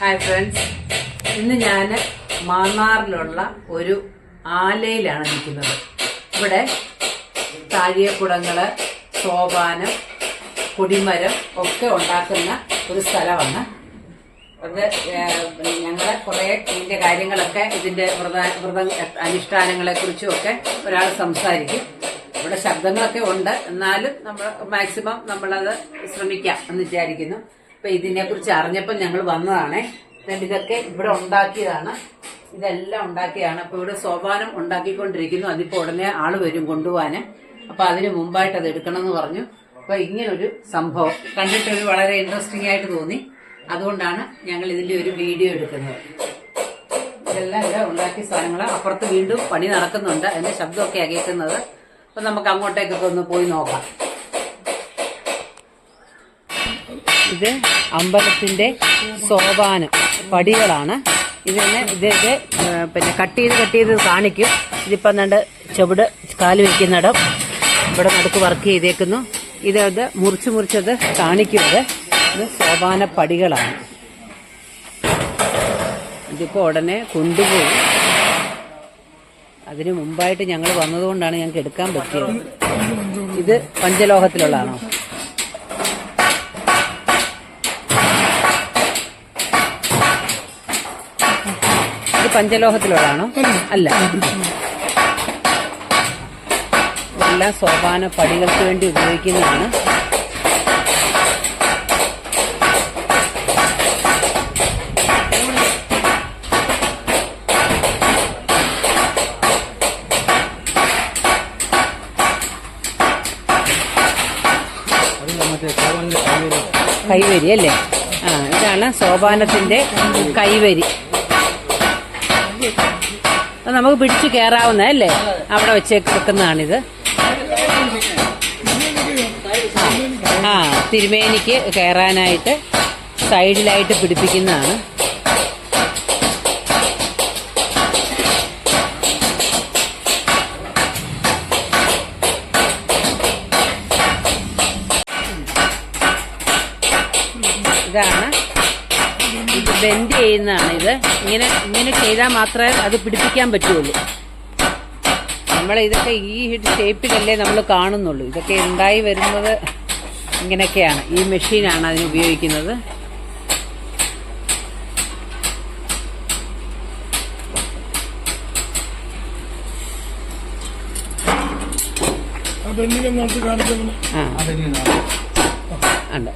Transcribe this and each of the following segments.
Hi friends, ഇന്ന് ഞാൻ മാന്നാറിലുള്ള ഒരു ആലയിലാണ് നിൽക്കുന്നത്. ഇവിടെ താഴികക്കുടങ്ങള്, സോപാനം, കൊടിമരം ഒക്കെ ഉണ്ടാക്കുന്ന ഒരു സ്ഥലമാണ്. അത് ഞങ്ങളെ കുറേ ഇതിൻ്റെ കാര്യങ്ങളൊക്കെ, ഇതിൻ്റെ വ്രത അനുഷ്ഠാനങ്ങളെ കുറിച്ചും ഒക്കെ ഒരാൾ സംസാരിക്കും. ഇവിടെ ശബ്ദങ്ങളൊക്കെ ഉണ്ട്, എന്നാലും നമ്മൾ മാക്സിമം നമ്മളത് ശ്രമിക്കാം എന്ന് വിചാരിക്കുന്നു. അപ്പൊ ഇതിനെ കുറിച്ച് അറിഞ്ഞപ്പോൾ ഞങ്ങൾ വന്നതാണേ. ഇതൊക്കെ ഇവിടെ ഉണ്ടാക്കിയതാണ്, ഇതെല്ലാം ഉണ്ടാക്കിയതാണ്. അപ്പൊ ഇവിടെ സോപാനം ഉണ്ടാക്കിക്കൊണ്ടിരിക്കുന്നു. അതിപ്പോ ഉടനെ ആള് വരും കൊണ്ടുപോകാന്. അപ്പൊ അതിന് മുമ്പായിട്ട് അത് എടുക്കണം എന്ന് പറഞ്ഞു. അപ്പൊ ഇങ്ങനൊരു സംഭവം കണ്ടിട്ടൊരു വളരെ ഇൻട്രസ്റ്റിംഗ് ആയിട്ട് തോന്നി. അതുകൊണ്ടാണ് ഞങ്ങൾ ഇതിന്റെ ഒരു വീഡിയോ എടുക്കുന്നത്. ഇതെല്ലാം ഇവിടെ ഉണ്ടാക്കിയ സാധനങ്ങൾ. അപ്പുറത്ത് വീണ്ടും പണി നടക്കുന്നുണ്ട്, അതിന്റെ ശബ്ദമൊക്കെയാണ് കേൾക്കുന്നത്. അപ്പൊ നമുക്ക് അങ്ങോട്ടേക്കൊക്കെ ഒന്ന് പോയി നോക്കാം. ഇത് അമ്പലത്തിന്റെ സോപാനം പടികളാണ്. ഇത് പിന്നെ കട്ട് ചെയ്ത് കാണിക്കും. ഇതിപ്പം എന്താണ്ട് ചുവട് കാല് വയ്ക്കുന്നിടം ഇവിടെ നടുക്ക് വർക്ക് ചെയ്തേക്കുന്നു. ഇത് മുറിച്ചത് കാണിക്കുന്നത്. ഇത് സോപാന പടികളാണ്. ഇതിപ്പോ ഉടനെ കൊണ്ടുപോയി. അതിന് മുമ്പായിട്ട് ഞങ്ങൾ വന്നതുകൊണ്ടാണ് ഞങ്ങൾക്ക് എടുക്കാൻ പറ്റിയത്. ഇത് പഞ്ചലോഹത്തിലുള്ളതാണോ? പഞ്ചലോഹത്തിലുള്ളതാണോ? അല്ല, ഇതെല്ലാം സോപാന പടികൾക്ക് വേണ്ടി ഉപയോഗിക്കുന്നതാണ്. കൈവരി അല്ലേ? ഇതാണ് സോപാനത്തിന്റെ കൈവരി. നമുക്ക് പിടിച്ചു കയറാവുന്നതല്ലേ? അവിടെ വെക്കുന്നതാണിത്. തിരുമേനിക്ക് കയറാനായിട്ട് സൈഡിലായിട്ട് പിടിപ്പിക്കുന്നതാണ്. ഇതാണ്, ഇത് ബെൻഡ് ചെയ്യുന്നതാണ്. ഇത് ഇങ്ങനെ ചെയ്താൽ മാത്രമേ അത് പിടിപ്പിക്കാൻ പറ്റുള്ളൂ. ഇതൊക്കെ ഈ ഷേപ്പിലല്ലേ നമ്മൾ കാണുന്നുള്ളൂ. ഇതൊക്കെ ഉണ്ടായി വരുന്നത് ഇങ്ങനെയൊക്കെയാണ്. ഈ മെഷീനാണ് അതിന് ഉപയോഗിക്കുന്നത്.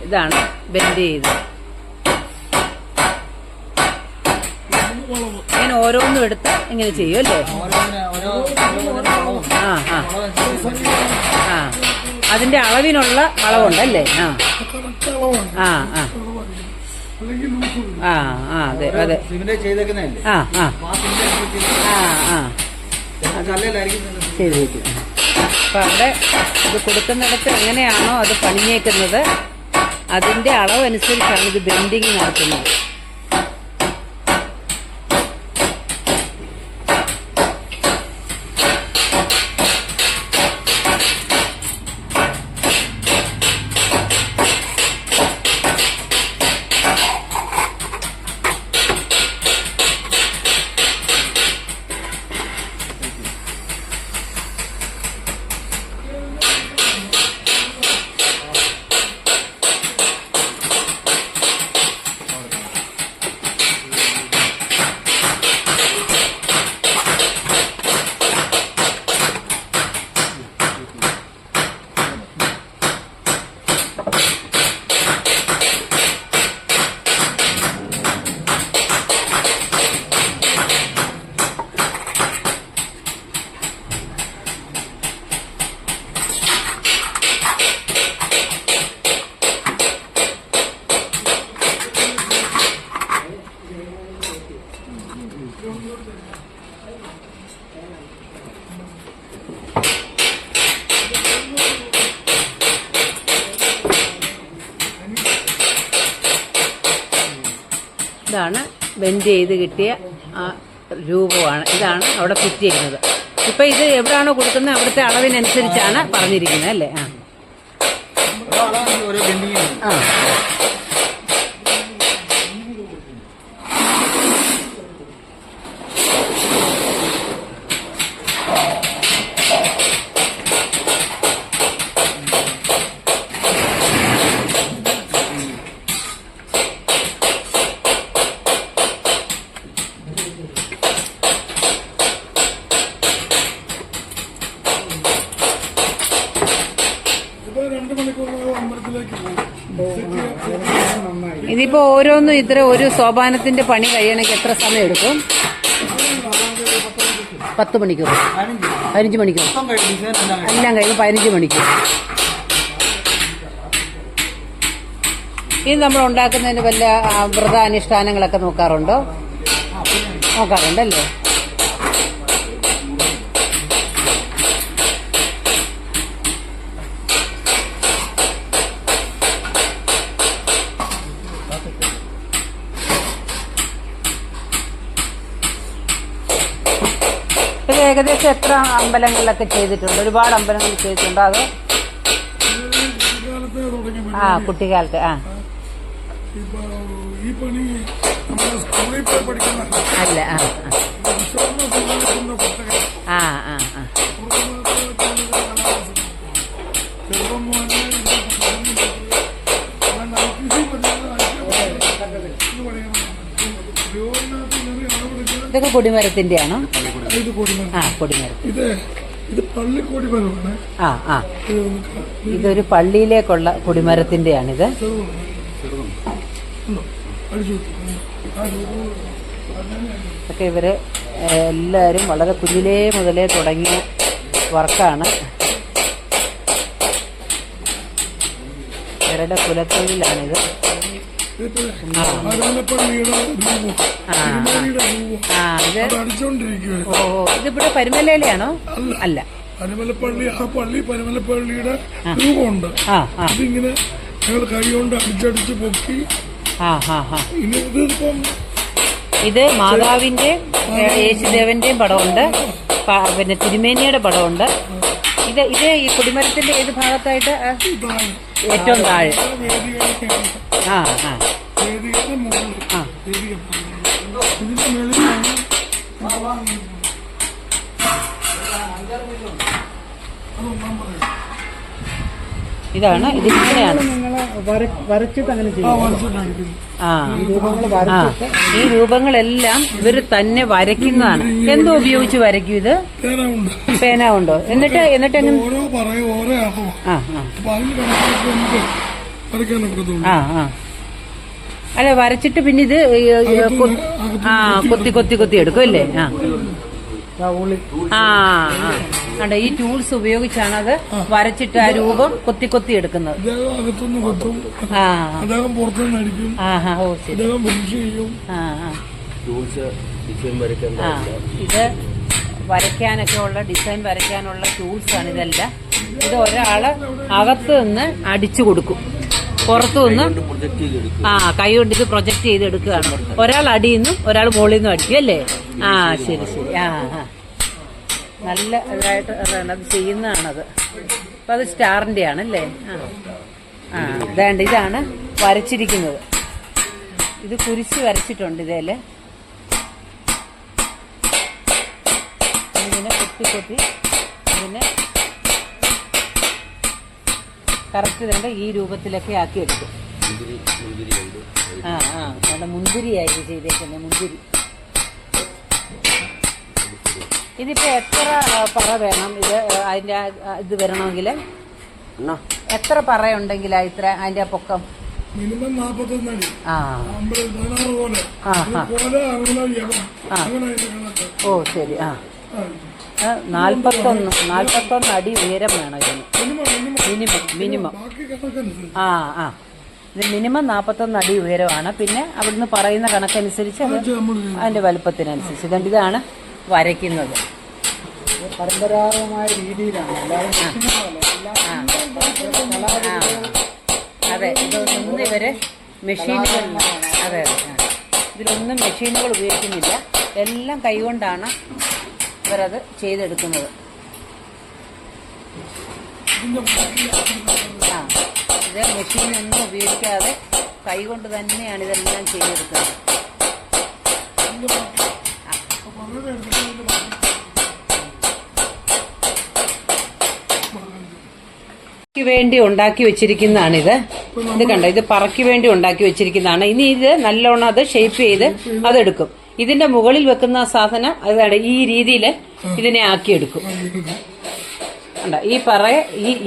ഇതാണ് ബെൻഡ് ചെയ്ത്. ഇങ്ങനെ ഓരോന്നും എടുത്ത് ഇങ്ങനെ ചെയ്യും അല്ലേ? അതിന്റെ അളവിനുള്ള അളവുണ്ടല്ലേ? അതെ അതെ. ചെയ്തിരിക്കും. അപ്പൊ അവിടെ ഇത് കൊടുക്കുന്നിടത്ത് എങ്ങനെയാണോ അത് പണിഞ്ഞേക്കുന്നത്, അതിന്റെ അളവനുസരിച്ചാണ് ഇത് ബെൻഡിങ് നടത്തുന്നത്. ഇതാണ് ബെൻഡ് ചെയ്ത് കിട്ടിയ രൂപമാണ്. ഇതാണ് അവിടെ ഫിറ്റ് ചെയ്യുന്നത്. ഇപ്പൊ ഇത് എവിടെയാണോ കൊടുക്കുന്നത് അവിടുത്തെ അളവിനനുസരിച്ചാണ് പറഞ്ഞിരിക്കുന്നത് അല്ലേ? ഇതിപ്പോ ഓരോന്നും ഇത്ര ഒരു സോപാനത്തിന്റെ പണി കഴിയണമെങ്കിൽ എത്ര സമയം എടുക്കും? 10 മണിക്കൂർ, 15 മണിക്കൂർ, എല്ലാം കഴിഞ്ഞ് 15 മണിക്കൂർ. ഇത് നമ്മൾ ഉണ്ടാക്കുന്നതിന് വല്ല വ്രതാനുഷ്ഠാനങ്ങളൊക്കെ നോക്കാറുണ്ടോ? നോക്കാറുണ്ടല്ലേ? ഇത് ഏകദേശം എത്ര അമ്പലങ്ങളിലൊക്കെ ചെയ്തിട്ടുണ്ട്? ഒരുപാട് അമ്പലങ്ങളിൽ ചെയ്തിട്ടുണ്ടോ? അതോ കുട്ടിക്കാലത്ത്? അല്ല. ഇതൊക്കെ കൊടിമരത്തിന്റെ ആണോ? കൊടിമരം. ഇതൊരു പള്ളിയിലേക്കുള്ള കൊടിമരത്തിന്റെയാണിത്. ഒക്കെ ഇവര് എല്ലാവരും വളരെ കുഞ്ഞിലേ മുതലേ തുടങ്ങിയ വർക്കാണ്. ഇവരുടെ കുലത്തൊഴിലാണിത്. ഇതിവിടെ പരുമലയിലാണോ? അല്ല, പരുമലപ്പള്ളി. ആ പള്ളി പരുമലപ്പള്ളിയുടെ രൂപമുണ്ട്. ഇതിങ്ങനെ ഞങ്ങൾ കൈ കൊണ്ട് അടിച്ചടിച്ച് പൊക്കി. ഇത് മാതാവിന്റെ യേശുദേവന്റെയും പടമുണ്ട്, പിന്നെ തിരുമേനിയുടെ പടമുണ്ട്. ഇത് ഈ കൊടിമരത്തിന്റെ ഏത് ഭാഗത്തായിട്ട്? ഏറ്റവും താഴെ. ഇതാണ്, ഇതിങ്ങനെയാണ് വരച്ചിട്ട് അങ്ങനെ ചെയ്യും. ഈ രൂപങ്ങളെല്ലാം ഇവര് തന്നെ വരയ്ക്കുന്നതാണ്. എന്തോ ഉപയോഗിച്ച് വരയ്ക്കും? ഇത് പേന ഉണ്ടോ? എന്നിട്ട് അല്ല, വരച്ചിട്ട് പിന്നെ ഇത് കൊത്തി എടുക്കും അല്ലേ? കണ്ടോ, ഈ ടൂൾസ് ഉപയോഗിച്ചാണ് അത് വരച്ചിട്ട് ആ രൂപം കൊത്തി എടുക്കുന്നത്. ഇത് വരയ്ക്കാനൊക്കെ ഉള്ള ഡിസൈൻ വരയ്ക്കാനുള്ള ടൂൾസ് ആണ് ഇതെല്ലാം. ഇത് ഒരാള് അകത്ത് നിന്ന് അടിച്ചു കൊടുക്കും, പുറത്തു നിന്ന് കൈ കൊണ്ട് ഇത് പ്രൊജക്ട് ചെയ്തെടുക്കുകയാണ്. ഒരാൾ അടിയിൽ നിന്നും ഒരാൾ മുകളിൽ നിന്നും അടിക്കും അല്ലേ? ശരി. നല്ല ഇതായിട്ട് അത് ചെയ്യുന്നതാണത്. അപ്പൊ അത് സ്റ്റാറിന്റെ ആണല്ലേ? ഇതാണ് വരച്ചിരിക്കുന്നത്. ഇത് കുരിശ് വരച്ചിട്ടുണ്ട് ഇതേല്. ഇങ്ങനെ കൊത്തി ഇതിനെ കറക്റ്റ് തന്നെ ഈ രൂപത്തിലൊക്കെ ആക്കിയെടുക്കും. നമ്മുടെ മുന്തിരിയായി ചെയ്തേക്കുന്നത്, മുന്തിരി. ഇതിപ്പോ എത്ര പറ വേണം? അതിന്റെ ഇത് വരണമെങ്കിൽ എത്ര പറയുണ്ടെങ്കിലാ ഇത്ര അതിന്റെ പൊക്കം? മിനിമം 41 അടി. ശരി. 41 അടി ഉയരം വേണം ഇതിന്. മിനിമം. ഇത് മിനിമം 41 അടി ഉയരമാണ്. പിന്നെ അവിടുന്ന് പറയുന്ന കണക്കനുസരിച്ച് അതിന്റെ വലുപ്പത്തിനനുസരിച്ച് ഇതാണ് വരയ്ക്കുന്നത്. പരമ്പരാഗതമായ രീതിയിലാണ്. അതെ, ഇതൊന്നും ഇവര് മെഷീനുകൾ, ഇതിലൊന്നും മെഷീനുകൾ ഉപയോഗിക്കുന്നില്ല. എല്ലാം കൈകൊണ്ടാണ് ഇവരത് ചെയ്തെടുക്കുന്നത്. ഇത് മെഷീനൊന്നും ഉപയോഗിക്കാതെ കൈകൊണ്ട് തന്നെയാണ് ഇതെല്ലാം ചെയ്തെടുക്കുന്നത്. വേണ്ടി ഉണ്ടാക്കി വെച്ചിരിക്കുന്നതാണിത്. ഇത് കണ്ടോ, ഇത് പറയ്ക്ക് വേണ്ടി ഉണ്ടാക്കി വെച്ചിരിക്കുന്നതാണ്. ഇനി ഇത് നല്ലോണം അത് ഷേപ്പ് ചെയ്ത് അതെടുക്കും. ഇതിന്റെ മുകളിൽ വെക്കുന്ന സാധനം അതാണ് ഈ രീതിയിൽ ഇതിനെ ആക്കിയെടുക്കും. ഉണ്ട്. ഈ പറ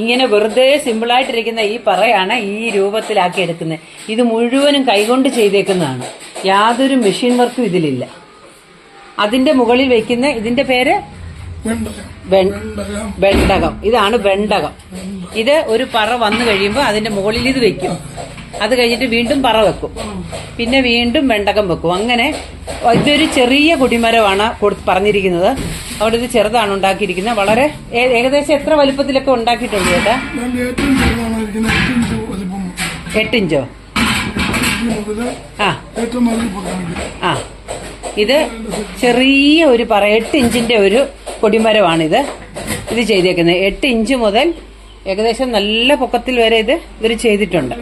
ഇങ്ങനെ വെറുതെ സിമ്പിളായിട്ടിരിക്കുന്ന ഈ പറയാണ് ഈ രൂപത്തിലാക്കി എടുക്കുന്നത്. ഇത് മുഴുവനും കൈകൊണ്ട് ചെയ്തേക്കുന്നതാണ്. യാതൊരു മെഷീൻ വർക്കും ഇതിലില്ല. അതിന്റെ മുകളിൽ വെക്കുന്ന ഇതിന്റെ പേര് വെണ്ടകം. ഇതാണ് വെണ്ടകം. ഇത് ഒരു പറ വന്നു കഴിയുമ്പോൾ അതിന്റെ മുകളിൽ ഇത് വെക്കും. അത് കഴിഞ്ഞിട്ട് വീണ്ടും പറ വെക്കും, പിന്നെ വീണ്ടും വെണ്ടകം വെക്കും. അങ്ങനെ ഇതൊരു ചെറിയ കൊടിമരമാണ് പറഞ്ഞിരിക്കുന്നത്. അവിടെ ഇത് ചെറുതാണ് ഉണ്ടാക്കിയിരിക്കുന്നത്. വളരെ ഏകദേശം എത്ര വലുപ്പത്തിലൊക്കെ ഉണ്ടാക്കിയിട്ടുണ്ട് ചേട്ടാ? 8 ഇഞ്ചോ? ആ ഇത് ചെറിയ ഒരു പറ 8 ഇഞ്ചിന്റെ ഒരു കൊടിമരമാണിത്. ഇത് ചെയ്തേക്കുന്നത് 8 ഇഞ്ച് മുതൽ ഏകദേശം നല്ല പൊക്കത്തിൽ വരെ ഇവർ ചെയ്തിട്ടുണ്ട്.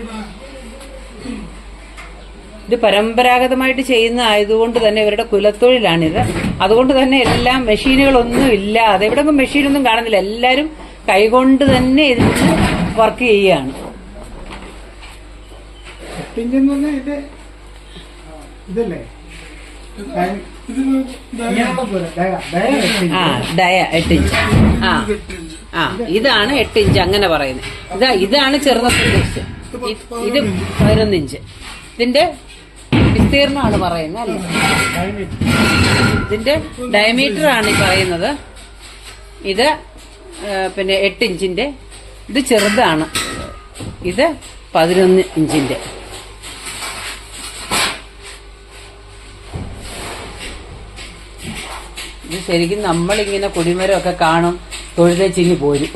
ഇത് പരമ്പരാഗതമായിട്ട് ചെയ്യുന്ന ആയതുകൊണ്ട് തന്നെ ഇവരുടെ കുലത്തൊഴിലാണിത്. അതുകൊണ്ട് തന്നെ എല്ലാം മെഷീനുകളൊന്നും ഇല്ലാതെ, ഇവിടെ മെഷീനൊന്നും കാണുന്നില്ല. എല്ലാവരും കൈകൊണ്ട് തന്നെ ഇതിന് വർക്ക് ചെയ്യുകയാണ്. ഇതല്ലേ ഡയ 8 ഇഞ്ച്. ഇതാണ് 8 ഇഞ്ച് അങ്ങനെ പറയുന്നത്. ഇതാണ് ചെറുതത്തിന്റെ ഇത് 11 ഇഞ്ച്. ഇതിന്റെ വിസ്തീർണമാണ് പറയുന്നത് അല്ലേ? ഇതിന്റെ ഡയമീറ്റർ ആണ് ഈ പറയുന്നത്. ഇത് പിന്നെ 8 ഇഞ്ചിന്റെ. ഇത് ചെറുതാണ്. ഇത് 11 ഇഞ്ചിന്റെ. ഇത് ശരിക്കും നമ്മളിങ്ങനെ കൊടിമരമൊക്കെ കാണും, തൊഴുതച്ചിങ്ങി പോരും.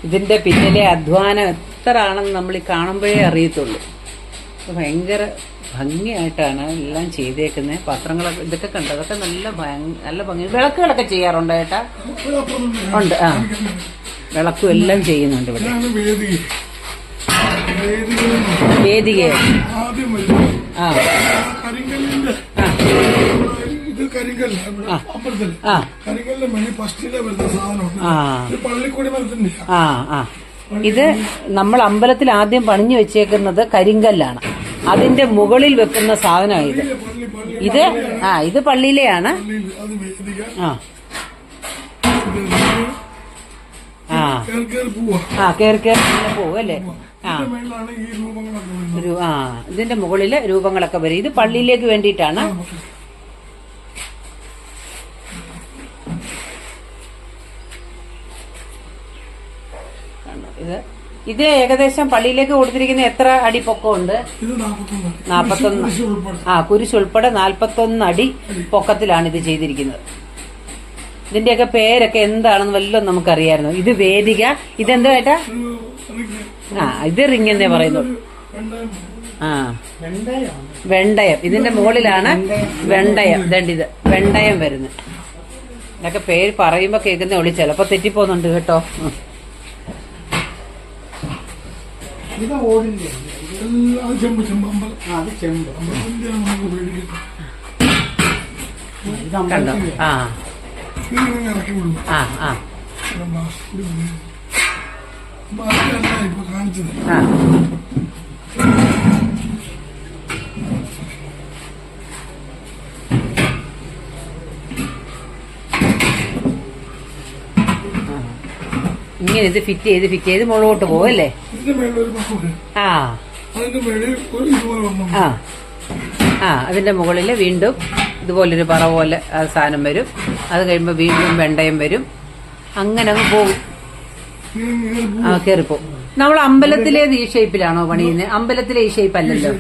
ഇതിന്റെ പിന്നിലെ അധ്വാനം എത്ര ആണെന്ന് നമ്മൾ ഈ കാണുമ്പോഴേ അറിയത്തുള്ളൂ. ഭയങ്കര ഭംഗിയായിട്ടാണ് എല്ലാം ചെയ്തേക്കുന്നത്. പാത്രങ്ങളൊക്കെ ഇതൊക്കെ കണ്ടു, അതൊക്കെ നല്ല ഭംഗി. വിളക്കുകളൊക്കെ ചെയ്യാറുണ്ടോ ചേട്ടാ? ഉണ്ട്. വിളക്കും എല്ലാം ചെയ്യുന്നുണ്ട് ഇവിടെ. വേദിക. ഇത് നമ്മൾ അമ്പലത്തിൽ ആദ്യം പണിഞ്ഞു വെച്ചേക്കുന്നത് കരിങ്കല്ലാണ്. അതിന്റെ മുകളിൽ വെക്കുന്ന സാധനമാണ് ഇത്. ഇത് പള്ളിയിലെയാണ്. കേറി പോവും അല്ലേ? ഇതിന്റെ മുകളില് രൂപങ്ങളൊക്കെ വരും. ഇത് പള്ളിയിലേക്ക് വേണ്ടിയിട്ടാണ്. ഇത് ഏകദേശം പള്ളിയിലേക്ക് കൊടുത്തിരിക്കുന്ന എത്ര അടി പൊക്കമുണ്ട്? 41. കുരിശുൾപ്പെടെ 41 അടി പൊക്കത്തിലാണ് ഇത് ചെയ്തിരിക്കുന്നത്. ഇതിന്റെയൊക്കെ പേരൊക്കെ എന്താണെന്ന് വല്ലതും നമുക്കറിയായിരുന്നു. ഇത് വേദിക. ഇതെന്താ ഏട്ടാ? ഇത് റിങ് എന്നേ പറയുന്നു. വെണ്ടയം. ഇതിന്റെ മുകളിലാണ് വെണ്ടയം. ഇത് വെണ്ടയം വരുന്നത്. ഇതൊക്കെ പേര് പറയുമ്പോ കേൾക്കുന്നേ ഉള്ളു, ചിലപ്പോ തെറ്റിപ്പോന്നുണ്ട് കേട്ടോ. കണ്ടോ? ഇങ്ങനെ ഇത് ഫിറ്റ് ചെയ്ത് മുകളിലോട്ട് പോകും അല്ലേ? അതിന്റെ മുകളിൽ വീണ്ടും ഇതുപോലൊരു പറ പോലെ സാധനം വരും. അത് കഴിയുമ്പോ വീണ്ടും വെണ്ടയം വരും. അങ്ങനെ അങ്ങ് പോകും. കേറിപ്പോ. നമ്മൾ അമ്പലത്തിലേത് ഈ ഷേപ്പിലാണോ പണിയുന്നത്? അമ്പലത്തിലെ ഈ ഷേപ്പ് അല്ലല്ലോ.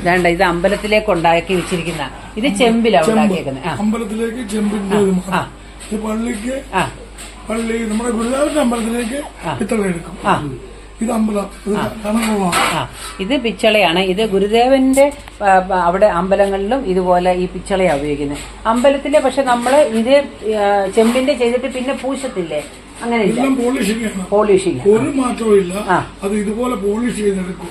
വേണ്ട, ഇത് അമ്പലത്തിലേക്ക് ഉണ്ടാക്കി വെച്ചിരിക്കുന്ന. ഇത് ചെമ്പിലാണ് ഉണ്ടാക്കിയേക്കുന്നത്. അമ്പലത്തിലേക്ക് ചെമ്പിന്റെ പള്ളി നമ്മുടെ ഗുരുദേവന്റെ അമ്പലത്തിലേക്ക് പിത്തള എടുക്കും. ഇത് പിച്ചളയാണ്. ഇത് ഗുരുദേവന്റെ അവിടെ അമ്പലങ്ങളിലും ഇതുപോലെ ഈ പിച്ചളയാണ് ഉപയോഗിക്കുന്നത്. അമ്പലത്തിലെ പക്ഷെ നമ്മള് ഇത് ചെമ്പിന്റെ ചെയ്തിട്ട് പിന്നെ പൂശത്തില്ലേ? അങ്ങനെ പോളിഷിംഗ് ഒരു മാറ്റവും ഇല്ല. അത് ഇതുപോലെ പോളിഷ് ചെയ്തെടുക്കും.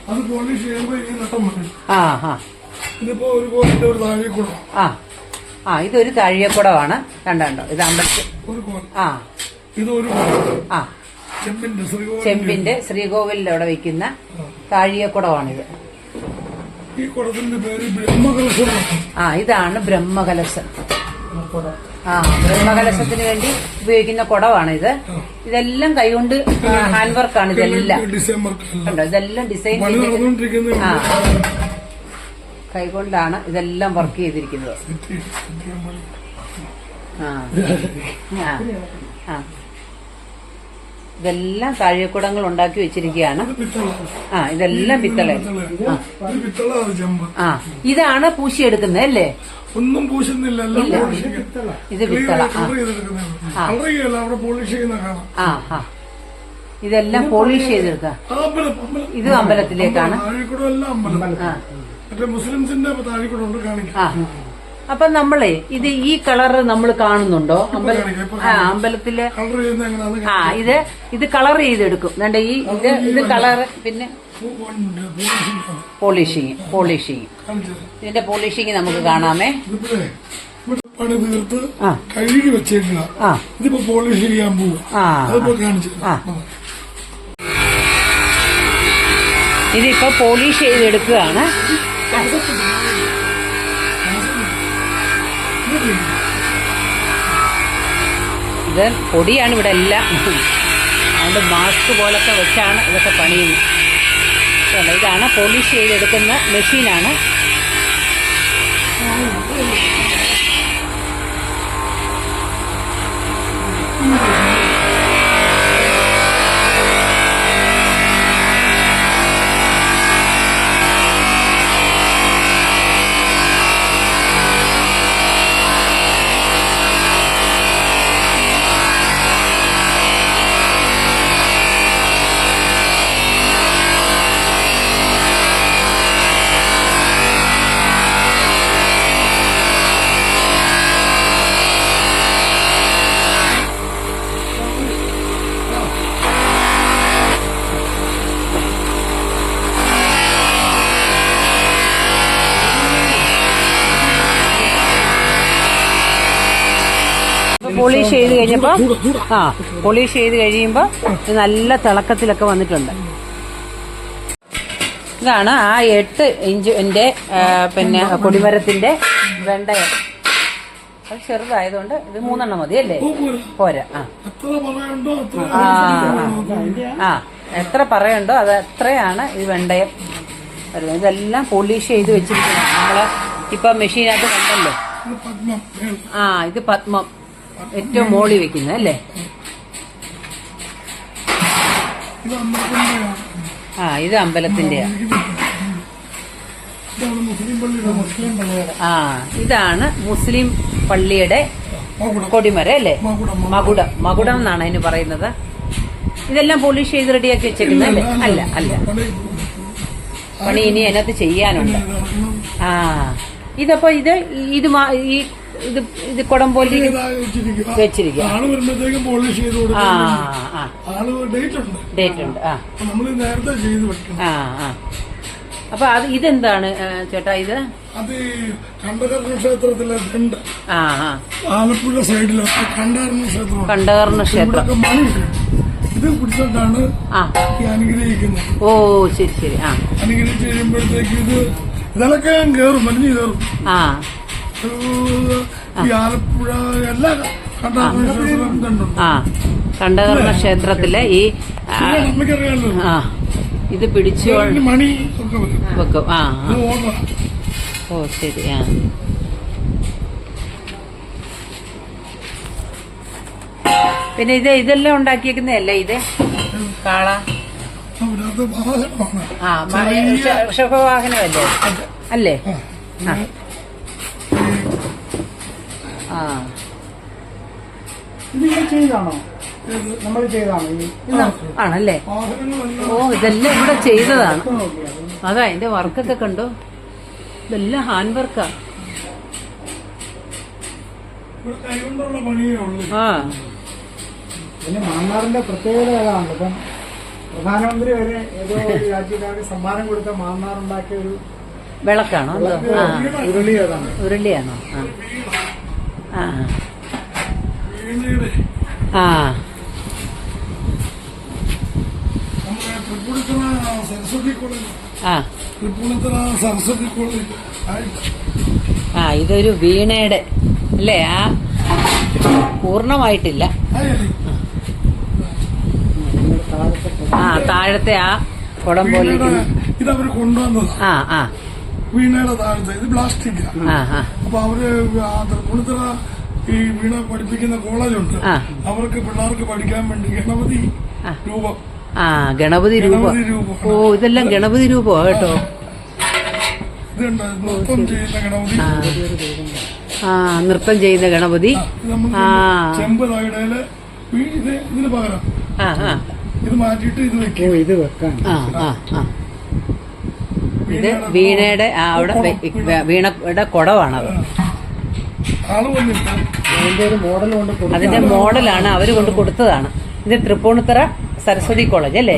അത് പോളിഷ് ചെയ്യുമ്പോ ഈ നട്ടം വരും. ഇതിപ്പോ ഒരു താഴേക്കൂടം. ഇതൊരു താഴിയക്കുടമാണ്. കണ്ടോ? ഇത് അമ്പലത്തിൽ ചെമ്പിന്റെ ശ്രീകോവിലിന്റെ അവിടെ വെക്കുന്ന താഴിയക്കുടമാണിത്. ഈ കുടത്തിന്റെ പേര് ബ്രഹ്മകലശം. ഇതാണ് ബ്രഹ്മകലശം. ബ്രഹ്മകലശത്തിന് വേണ്ടി ഉപയോഗിക്കുന്ന കുടമാണ് ഇത്. ഇതെല്ലാം കൈകൊണ്ട് ഹാൻഡ് വർക്കാണ് ഇതെല്ലാം. കണ്ടോ, ഇതെല്ലാം ഡിസൈൻ ചെയ്ത് കൈകൊണ്ടാണ് ഇതെല്ലാം വർക്ക് ചെയ്തിരിക്കുന്നത്. ഇതെല്ലാം താഴികക്കുടങ്ങൾ ഉണ്ടാക്കി വെച്ചിരിക്കുകയാണ്. ഇതെല്ലാം പിത്തള. ഇതാണ് പൂശിയെടുക്കുന്നത് അല്ലേ? ഒന്നും പൂശുന്നില്ല, ഇത് പിത്തള. ഇതെല്ലാം പോളിഷ് ചെയ്തെടുക്കുക. ഇത് അമ്പലത്തിലേക്കാണ്. മുസ്ലിംസിന്റെ താഴിക്കുടമുണ്ട്, കാണിക്കാം. അപ്പൊ നമ്മളെ ഇത് ഈ കളർ നമ്മൾ കാണുന്നുണ്ടോ അമ്പലത്തില്? ഇത് കളർ ചെയ്തെടുക്കും. ഇത് കളർ. പിന്നെ പോളിഷിങ് ഇതിന്റെ പോളിഷിങ് നമുക്ക് കാണാമേ. പണി തീർത്ത് കഴുകി വെച്ചേക്കുക. ഇതിപ്പോ പോളിഷ് ചെയ്യാൻ പോവുക. ഇതിപ്പോ പോളിഷ് ചെയ്തെടുക്കുകയാണ്. ഇത് പൊടിയാണ് ഇവിടെ എല്ലാം. അതുകൊണ്ട് മാസ്ക് പോലൊക്കെ വെച്ചാണ് ഇതൊക്കെ പണിയുന്നത്. ഇതാണ് പോളിഷ് ചെയ്തെടുക്കുന്ന മെഷീനാണ്. പോളിഷ് ചെയ്ത് കഴിഞ്ഞപ്പോ പോളിഷ് ചെയ്ത് കഴിയുമ്പോ നല്ല തിളക്കത്തിലൊക്കെ വന്നിട്ടുണ്ട്. ഇതാണ് ആ 8 ഇഞ്ചിന്റെ പിന്നെ കൊടിമരത്തിന്റെ വെണ്ടയം. അത് ചെറുതായതുകൊണ്ട് ഇത് 3 എണ്ണം മതി അല്ലേ? പോരാ. എത്ര പറയണ്ടോ അത് എത്രയാണ് ഈ വെണ്ടയം വരുന്നത്. ഇതെല്ലാം പോളിഷ് ചെയ്ത് വെച്ചിരിക്കുന്നത് നമ്മള് ഇപ്പൊ മെഷീനകത്ത് കണ്ടല്ലോ. ഇത് പത്മം ഏറ്റവും മോളി വെക്കുന്നത് അല്ലേ? ഇത് അമ്പലത്തിന്റെയാ. ഇതാണ് മുസ്ലിം പള്ളിയുടെ കൊടിമരം അല്ലേ? മകുടം എന്നാണ് അതിന് പറയുന്നത്. ഇതെല്ലാം പോളിഷ് ചെയ്ത് റെഡിയാക്കി വെച്ചേക്കുന്നത് അല്ലേ? അല്ല പണി ഇനി അതിനകത്ത് ചെയ്യാനുണ്ട്. ഇതപ്പോ ഇത് കുടംപോലി വെച്ചിരിക്കുക. ഡേറ്റ് ഉണ്ട്. അപ്പൊ അത് ഇതെന്താണ് ചേട്ടാ? ഇത് കണ്ഠകർണ ക്ഷേത്രത്തിലെ ആലപ്പുഴ സൈഡിലെ കണ്ഠകർണ ക്ഷേത്രം. ഇത് പിടിച്ചിട്ടാണ് അനുഗ്രഹിക്കുന്നത്. ഓ ശരി. അനുഗ്രഹിച്ച് കഴിയുമ്പോഴത്തേക്ക് ഇതൊക്കെ കയറും, വലിഞ്ഞു കയറും. ഈ ആലപ്പുഴ എല്ലാ കണ്ഠകർണ ക്ഷേത്രത്തിലെ ഈ ഇത് പിടിച്ചു മണി വെക്കും. ഓ ശരി. പിന്നെ ഇതെല്ലാം ഉണ്ടാക്കിയേക്കുന്നതല്ലേ? ഇത് കാള ഋഷഭവാഹനമല്ലേ? അല്ലേ? ആണല്ലേ? ഓ ഇതെല്ലാം ഇവിടെ ചെയ്തതാണ്. അതാ അതിന്റെ വർക്കൊക്കെ കണ്ടോ? ഇതെല്ലാം ഹാൻഡ് വർക്കാ. പിന്നെ മാന്നാറിന്റെ പ്രത്യേകത ഏതാണ്? ഇപ്പം പ്രധാനമന്ത്രി വരെ ഏതോ ഒരു രാജ്യക്കാർക്ക് സമ്മാനം കൊടുത്ത മാന്നാറുണ്ടാക്കിയ ഒരു വിളക്കാണോ? ഉരുളിയാണോ? സരസ്വതി കോളേജ്. ഇതൊരു വീണയുടെ അല്ലേ? പൂർണ്ണമായിട്ടില്ല. താഴത്തെ ആ കുടം പോലെ ഇതവര് കൊണ്ടുവന്നതാ. വീണയുടെ താഴത്തെ ഇത് പ്ലാസ്റ്റിക്. അപ്പൊ അവര് തൃപ്പൂണിത്തുറ ഈ വീണ പഠിപ്പിക്കുന്ന കോളേജുണ്ട്, അവർക്ക് പിള്ളേർക്ക് പഠിക്കാൻ വേണ്ടി ഗണപതി രൂപം. ഗണപതി രൂപം. ഓ, ഇതെല്ലാം ഗണപതി രൂപോ കേട്ടോ. ഇതുണ്ട് നൃത്തം ചെയ്യുന്ന ഗണപതി. നൃത്തം ചെയ്യുന്ന ഗണപതി. ചെമ്പ് തകിടയില് ഇതിന് പകരം ഇത് മാറ്റിയിട്ട് ഇത് വെക്കും. ഇത് വെക്കാൻ ഇത് വീണയുടെ അവിടെ വീണയുടെ കുടമാണത്. അതിന്റെ മോഡലാണ് അവര് കൊണ്ട് കൊടുത്തതാണ്. ഇത് തൃപ്പൂണിത്തുറ സരസ്വതി കോളേജ് അല്ലേ?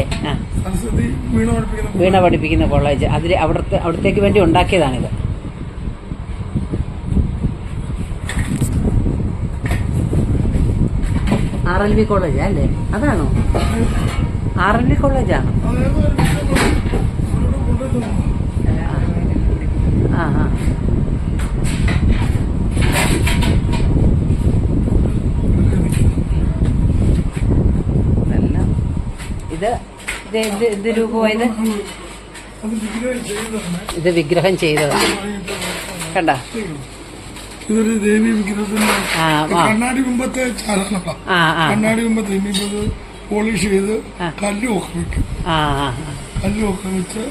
വീണ പഠിപ്പിക്കുന്ന കോളേജ്. അതിൽ അവിടത്തേക്ക് വേണ്ടി ഉണ്ടാക്കിയതാണിത്. RLV കോളേജാ അല്ലേ? അതാണോ? RLV കോളേജാണോ? ഇത് രൂപമായത് ഇത് വിഗ്രഹം ചെയ്തതാണ്. കണ്ട, ഇതൊരു ദേവി വിഗ്രഹത്തിന്റെ കണ്ണാടി കുമ്പത്തെ കണ്ണാടി കുമ്പത്തെ ഇനിയിപ്പോ പോളിഷ് ചെയ്ത് കല്ലുമൊക്കെ വെക്കും. കല്ലുമൊക്കെ വെച്ച്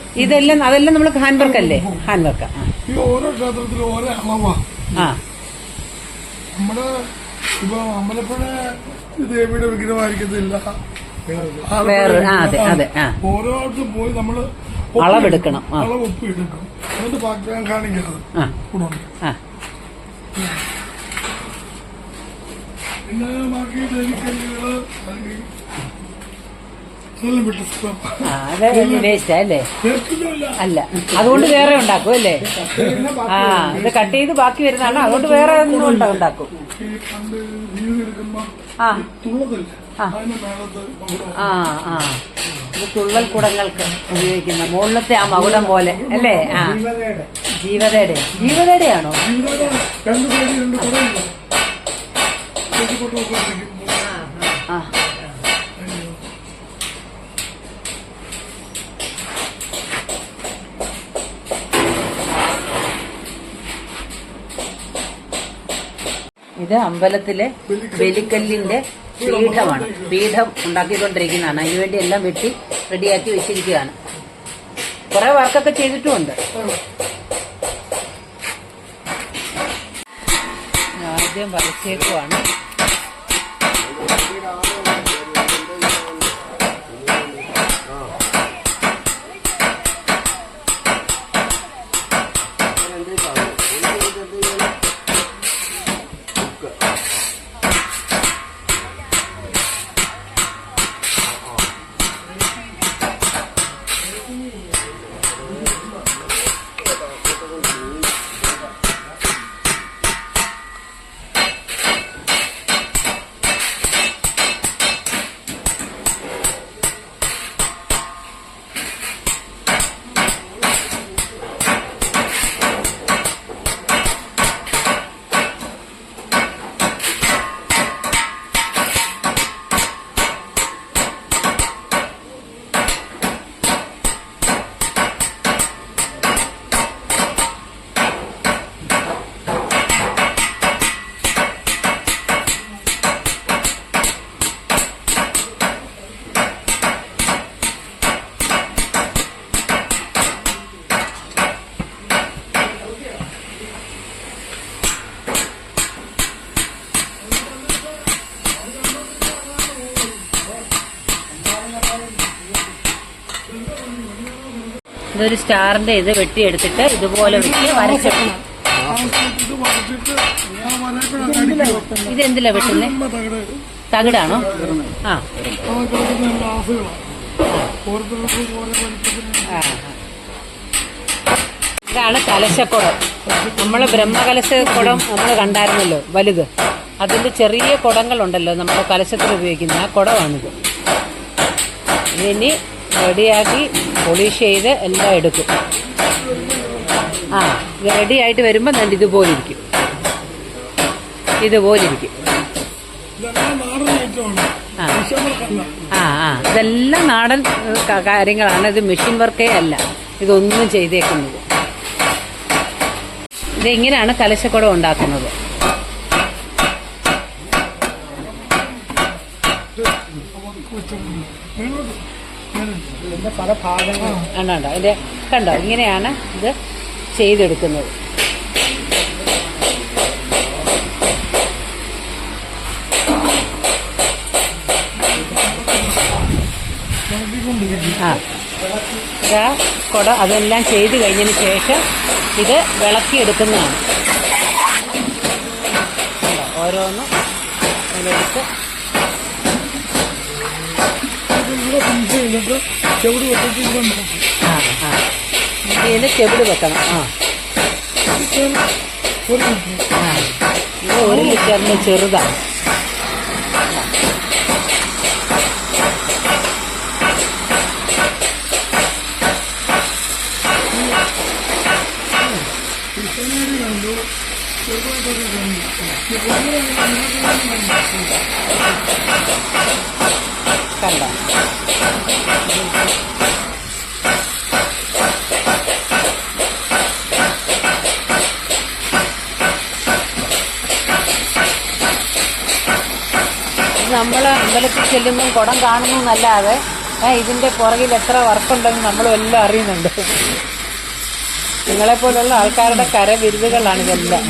അതെല്ലാം നമ്മൾ ഹാൻഡ് വർക്ക് അല്ലേ? Hand work. ഈ ഓരോ ക്ഷേത്രത്തിലും ഓരോ അളവാ. നമ്മുടെ ഇപ്പൊ അമ്പലപ്പുഴ ദേവിയുടെ വിഗ്രഹമായിരിക്കത്തില്ല, ഓരോരുത്തരും പോയി നമ്മള് അളവെടുക്കണം, അളവൊപ്പ് എടുക്കണം. എന്നിട്ട് ബാക്കി കാണിക്കുന്നത് പിന്നെ ബാക്കി ദേവിക്കല്ലുകള് വേസ്റ്റല്ലേ? അല്ല, അതുകൊണ്ട് വേറെ ഉണ്ടാക്കും അല്ലേ? ഇത് കട്ട് ചെയ്ത് ബാക്കി വരുന്നതാണ്, അതുകൊണ്ട് വേറെ ഒന്നും ഉണ്ടാക്കും. ഇത് തുള്ളൽ കുടങ്ങൾക്ക് ഉപയോഗിക്കുന്ന മുകളിലത്തെ ആ മകുടം പോലെ അല്ലേ? ജീവതയുടെ ആണോ? ഇത് അമ്പലത്തിലെ ബലിക്കല്ലിന്റെ പീഠമാണ്. പീഠം ഉണ്ടാക്കിക്കൊണ്ടിരിക്കുന്നതാണ്. അതിനുവേണ്ടി എല്ലാം വെട്ടി റെഡിയാക്കി വെച്ചിരിക്കുകയാണ്. കുറെ വർക്കൊക്കെ ചെയ്തിട്ടുമുണ്ട്. ആദ്യം വരച്ചേക്കുവാണ്. ഇതൊരു സ്റ്റാറിന്റെ ഇത് വെട്ടിയെടുത്തിട്ട് ഇതുപോലെ വെട്ടി വരച്ചിട്ട് ഇതെന്തിലാ വെട്ടുന്നേ? തകിടാണോ? ഇതാണ് കലശക്കുടം. നമ്മളെ ബ്രഹ്മകലശക്കുടം നമ്മൾ കണ്ടായിരുന്നല്ലോ, വലുത്. അതിന്റെ ചെറിയ കുടങ്ങളുണ്ടല്ലോ നമ്മുടെ കലശത്തിൽ ഉപയോഗിക്കുന്ന, ആ കുടമാണിത്. ഇതിനി റെഡിയാക്കി പോളിഷ് ചെയ്ത് എല്ലാം എടുക്കും. ഇത് റെഡി ആയിട്ട് വരുമ്പോൾ നല്ല ഇതുപോലെ ഇരിക്കും. ഇതുപോലിരിക്കും. ഇതെല്ലാം നാടൻ ഐറ്റമാണ്. ആ മിഷൻ വർക്കല്ല. ഇതെല്ലാം നാടൻ കാര്യങ്ങളാണ്. ഇത് മെഷീൻ വർക്കേ അല്ല ഇതൊന്നും ചെയ്തേക്കുന്നത്. ഇതെങ്ങനെയാണ് കലശക്കുടം ഉണ്ടാക്കുന്നത്. ഇതിന്റെ പല ഭാഗങ്ങളും കണ്ടോ ഇത് കണ്ടോ, ഇങ്ങനെയാണ് ഇത് ചെയ്തെടുക്കുന്നത്. ഇതാ കുട അതെല്ലാം ചെയ്ത് കഴിഞ്ഞതിന് ശേഷം ഇത് വിളക്കിയെടുക്കുന്നതാണ്. ഓരോന്നും അതിലെടുത്ത് ചെവിട് വെച്ചിട്ട് ഇതിന് ചെവിട് വെക്കണം. ഇത് 1 ലിറ്ററിന് ചെറുതാണ്. കണ്ടോ നമ്മൾ അമ്പലത്തിൽ ചെല്ലുമ്പം കുടം കാണുന്നു എന്നല്ലാതെ ഇതിന്റെ പുറകിൽ എത്ര വർക്കുണ്ടെന്ന് നമ്മളും എല്ലാം അറിയുന്നുണ്ട്. നിങ്ങളെപ്പോലുള്ള ആൾക്കാരുടെ കരവിരുതുകളാണ് ഇതെല്ലാം.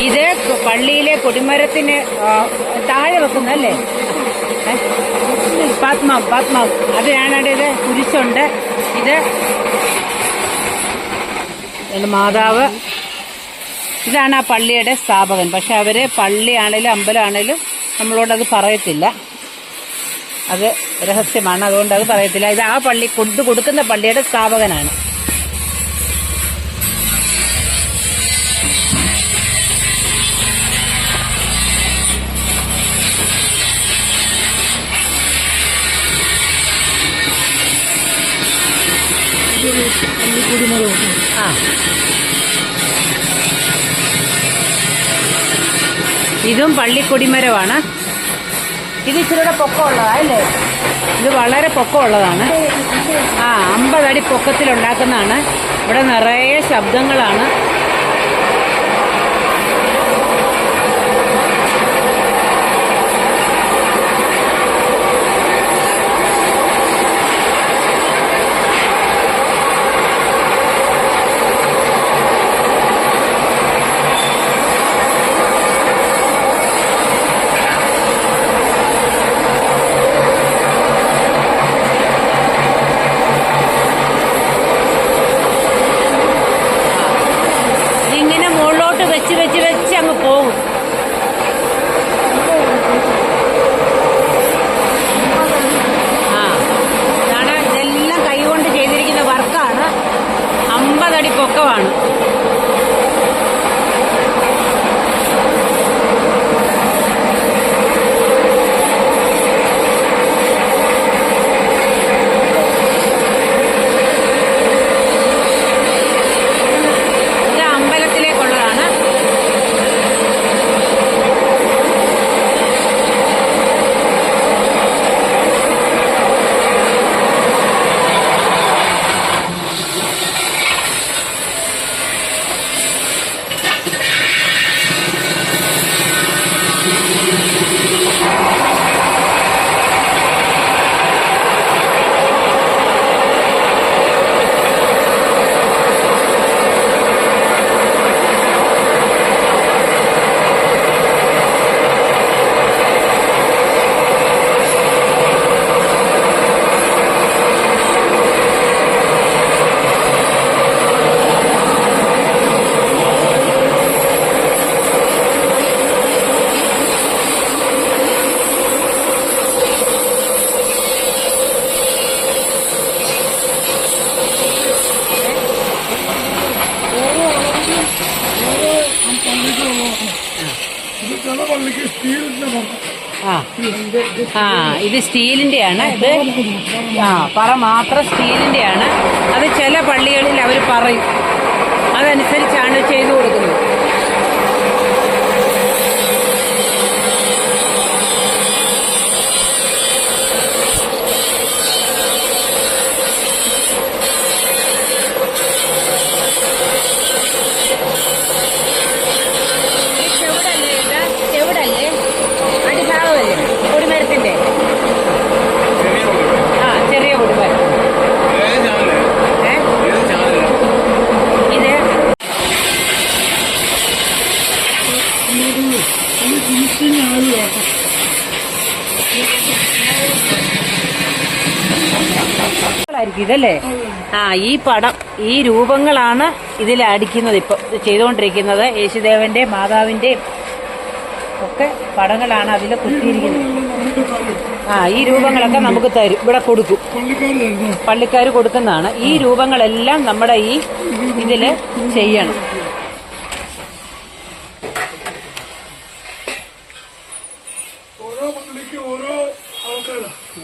ഇത് പള്ളിയിലെ കൊടിമരത്തിന് താഴെ വെക്കുന്നല്ലേ, പത്മം അതിനാണ്. ഇത് കുരിശുണ്ട്. ഇത് മാതാവ്. ഇതാണ് ആ പള്ളിയുടെ സ്ഥാപകൻ. പക്ഷെ അവര് പള്ളിയാണേലും അമ്പലമാണേലും നമ്മളോടത് പറയത്തില്ല. അത് രഹസ്യമാണ്, അതുകൊണ്ട് അത് പറയത്തില്ല. ഇത് ആ പള്ളി കൊടുക്കുന്ന പള്ളിയുടെ സ്ഥാപകനാണ്. ഇതും പള്ളിക്കൊടിമരമാണ്. ഇത് ഇച്ചിരിയുടെ പൊക്കമുള്ളതാ അല്ലേ? ഇത് വളരെ പൊക്കമുള്ളതാണ്. 50 അടി പൊക്കത്തിലുണ്ടാക്കുന്നതാണ്. ഇവിടെ നിറയെ ശബ്ദങ്ങളാണ്. വെച്ച് അങ്ങ് പോകും. ഇതാണ് ഇതെല്ലാം കൈകൊണ്ട് ചെയ്തിരിക്കുന്ന വർക്കാണ്. 50 അടി പൊക്കമാണ്. ചില പള്ളിക്ക് സ്റ്റീലിന്റെ ആ ആ ഇത് സ്റ്റീലിന്റെയാണ്. ഇത് പറ മാത്രം സ്റ്റീലിന്റെയാണ്. അത് ചില പള്ളികളിൽ അവർ പറയും, അതനുസരിച്ചാണ് ചെയ്തു കൊടുക്കുന്നത്. ചെവിടല്ലേ അടിഭാഗമല്ലേ കൊടിമരത്തിന്റെ? ആ ചെറിയ കൊടിമരം. ഇത് ഇതല്ലേ? ആ ഈ പടം, ഈ രൂപങ്ങളാണ് ഇതിൽ അടിക്കുന്നത്. ഇപ്പൊ ചെയ്തുകൊണ്ടിരിക്കുന്നത് യേശുദേവന്റെ മാതാവിന്റെയും ഒക്കെ പടങ്ങളാണ് അതിൽ കുത്തിയിരിക്കുന്നത്. ആ ഈ രൂപങ്ങളൊക്കെ നമുക്ക് തരും, ഇവിടെ കൊടുക്കും, പള്ളിക്കാർ കൊടുക്കുന്നതാണ്. ഈ രൂപങ്ങളെല്ലാം നമ്മുടെ ഈ ഇതില് ചെയ്യണം.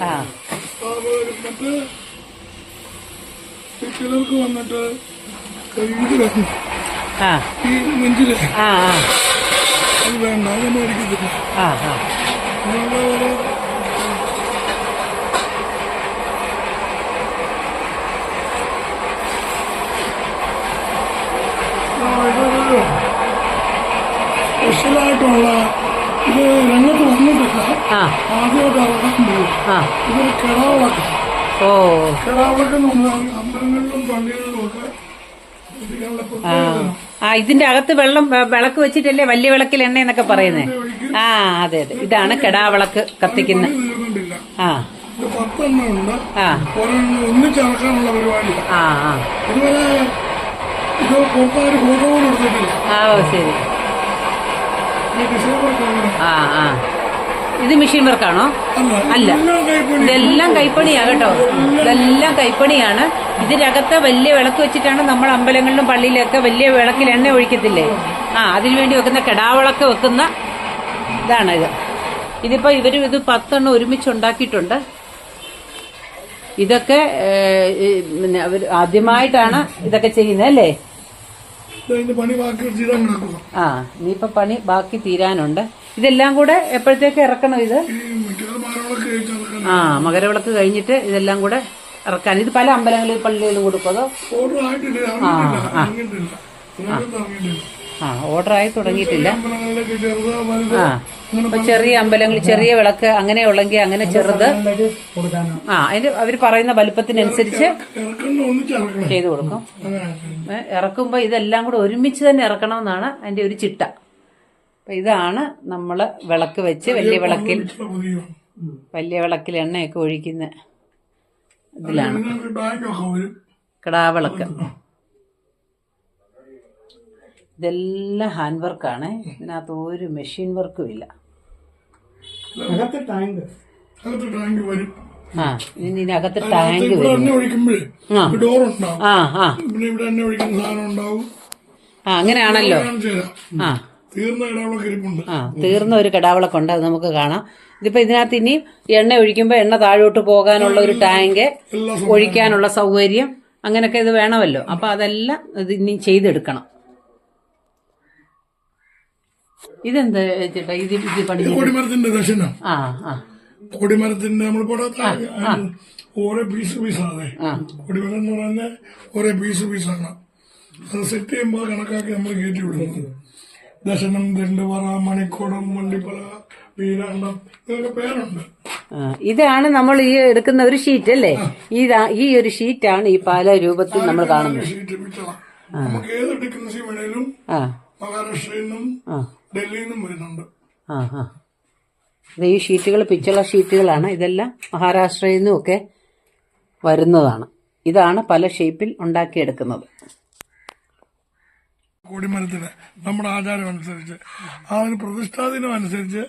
ആ ചിലർക്ക് വന്നിട്ട് ആ ഈ നെഞ്ചില് ആ അത് വേണ്ട, അതൊന്നും അടിക്കത്തില്ല. ആ ആ സ്പെഷ്യലായിട്ടുള്ള ഇത് രംഗത്ത് വന്നിട്ടില്ല, ആ ആദ്യമായിട്ട് ഇറങ്ങാൻ പോകും. ഇതൊരു കിടാവിളക്ക്. ഓ കിടാവിളക്ക് നമ്മൾ അമ്പലങ്ങളിലും പള്ളികളിലും ഒക്കെ ആ ഇതിന്റെ അകത്ത് വിളക്ക് വെച്ചിട്ടല്ലേ വലിയ വിളക്കിൽ എണ്ണ എന്നൊക്കെ പറയുന്നേ? ആ അതെ അതെ, ഇതാണ് കെടാവിളക്ക് കത്തിക്കുന്ന. ആ 10 എണ്ണമുണ്ട്. ആ ഒന്നിച്ചിറക്കാനുള്ള പരിപാടിയാണ്. ആ ആ ഇതുവരെ ഇത് പൊക്കാര് ഫോട്ടോ പോലും എടുത്തിട്ടില്ല. ആ ഓ ശരി. ആ ആ ഇത് മെഷീൻ വർക്കാണോ? അല്ല, ഇതെല്ലാം കൈപ്പണിയാ കേട്ടോ, ഇതെല്ലാം കൈപ്പണിയാണ്. ഇതിനകത്ത് വലിയ വിളക്ക് വെച്ചിട്ടാണ് നമ്മൾ അമ്പലങ്ങളിലും പള്ളിയിലൊക്കെ വലിയ വിളക്കിൽ എണ്ണ ഒഴിക്കത്തില്ലേ? ആ അതിനുവേണ്ടി വെക്കുന്ന കെടാവിളക്ക് വെക്കുന്ന ഇതാണ് ഇത്. ഇതിപ്പോ ഇവര് ഇത് 10 എണ്ണം ഒരുമിച്ചുണ്ടാക്കിയിട്ടുണ്ട്. ഇതൊക്കെ അവർ ആദ്യമായിട്ടാണ് ഇതൊക്കെ ചെയ്യുന്നത് അല്ലേ? ആ ഇനിയിപ്പോ പണി ബാക്കി തീരാനുണ്ട്. ഇതെല്ലാം കൂടെ എപ്പോഴത്തേക്ക് ഇറക്കണം ഇത്? ആ മകരവിളക്ക് കഴിഞ്ഞിട്ട് ഇതെല്ലാം കൂടെ ഇറക്കാൻ. ഇത് പല അമ്പലങ്ങളിൽ പള്ളികളിലും കൊടുക്കുമോ? ആ ഓർഡർ ആയി തുടങ്ങിയിട്ടില്ല. ആ ഇപ്പൊ ചെറിയ അമ്പലങ്ങളിൽ ചെറിയ വിളക്ക് അങ്ങനെയുള്ളെങ്കിൽ അങ്ങനെ ചെറുത് ആ അതിന്റെ അവര് പറയുന്ന വലുപ്പത്തിനനുസരിച്ച് ചെയ്തു കൊടുക്കും. ഇറക്കുമ്പോ ഇതെല്ലാം കൂടെ ഒരുമിച്ച് തന്നെ ഇറക്കണമെന്നാണ് അതിന്റെ ഒരു ചിട്ട. അപ്പൊ ഇതാണ് നമ്മള് വിളക്ക് വെച്ച് വലിയ വിളക്കിൽ എണ്ണയൊക്കെ ഒഴിക്കുന്ന ഇതിലാണ് കിടാവിളക്ക്. ഇതെല്ലാം ഹാൻഡ് വർക്കാണ്, ഇതിനകത്ത് ഒരു മെഷീൻ വർക്കും ഇല്ല. ആ ഇതിനകത്ത് ടാങ്ക് വരും. ആ അങ്ങനെയാണല്ലോ. ആ തീർന്ന ഒരു കിടാവിളക്കുണ്ട്, അത് നമുക്ക് കാണാം. ഇതിപ്പോ ഇതിനകത്ത് ഇനി എണ്ണ ഒഴിക്കുമ്പോ എണ്ണ താഴോട്ട് പോകാനുള്ള ഒരു ടാങ്ക്, ഒഴിക്കാനുള്ള സൗകര്യം, അങ്ങനെയൊക്കെ ഇത് വേണമല്ലോ. അപ്പൊ അതെല്ലാം ഇത് ഇനി ചെയ്തെടുക്കണം. ഇതെന്താ ചേട്ടാ ഇത് പണി? കൊടിമരത്തിന്റെ ദർശനം. ആ ആ കൊടിമരത്തിന്റെ നമ്മൾ ഓരോ പീസാണ്. കൊടിമരം എന്ന് പറഞ്ഞാൽ ഓരോ പീസാണ്. അത് സെറ്റ് ചെയ്യുമ്പോൾ കണക്കാക്കി നമ്മൾ കയറ്റി വിടുന്നത്. ദശനം, ദണ്ഡുപറ, മണിക്കോടം, വണ്ടിപ്പറ, വീരാണ്ടം, ഇതൊക്കെ പേരുണ്ട്. ഇതാണ് നമ്മൾ ഈ എടുക്കുന്ന ഒരു ഷീറ്റ് അല്ലേ? ഈ ഒരു ഷീറ്റാണ് ഈ പല രൂപത്തിൽ നമ്മൾ കാണുന്നത്. നമുക്ക് ഏത് ടെക്നീഷ്യൻ വേണേലും മഹാരാഷ്ട്രയിൽ നിന്നും ഡൽഹിയിൽ നിന്നും വരുന്നുണ്ട്. ഈ ഷീറ്റുകൾ പിച്ചുള്ള ഷീറ്റുകളാണ്. ഇതെല്ലാം മഹാരാഷ്ട്രയിൽ നിന്നും ഒക്കെ വരുന്നതാണ്. ഇതാണ് പല ഷേപ്പിൽ ഉണ്ടാക്കിയെടുക്കുന്നത്. കൊടിമരത്തിന് നമ്മുടെ ആചാരം അനുസരിച്ച് അതിന് പ്രതിഷ്ഠാദിനം അനുസരിച്ച്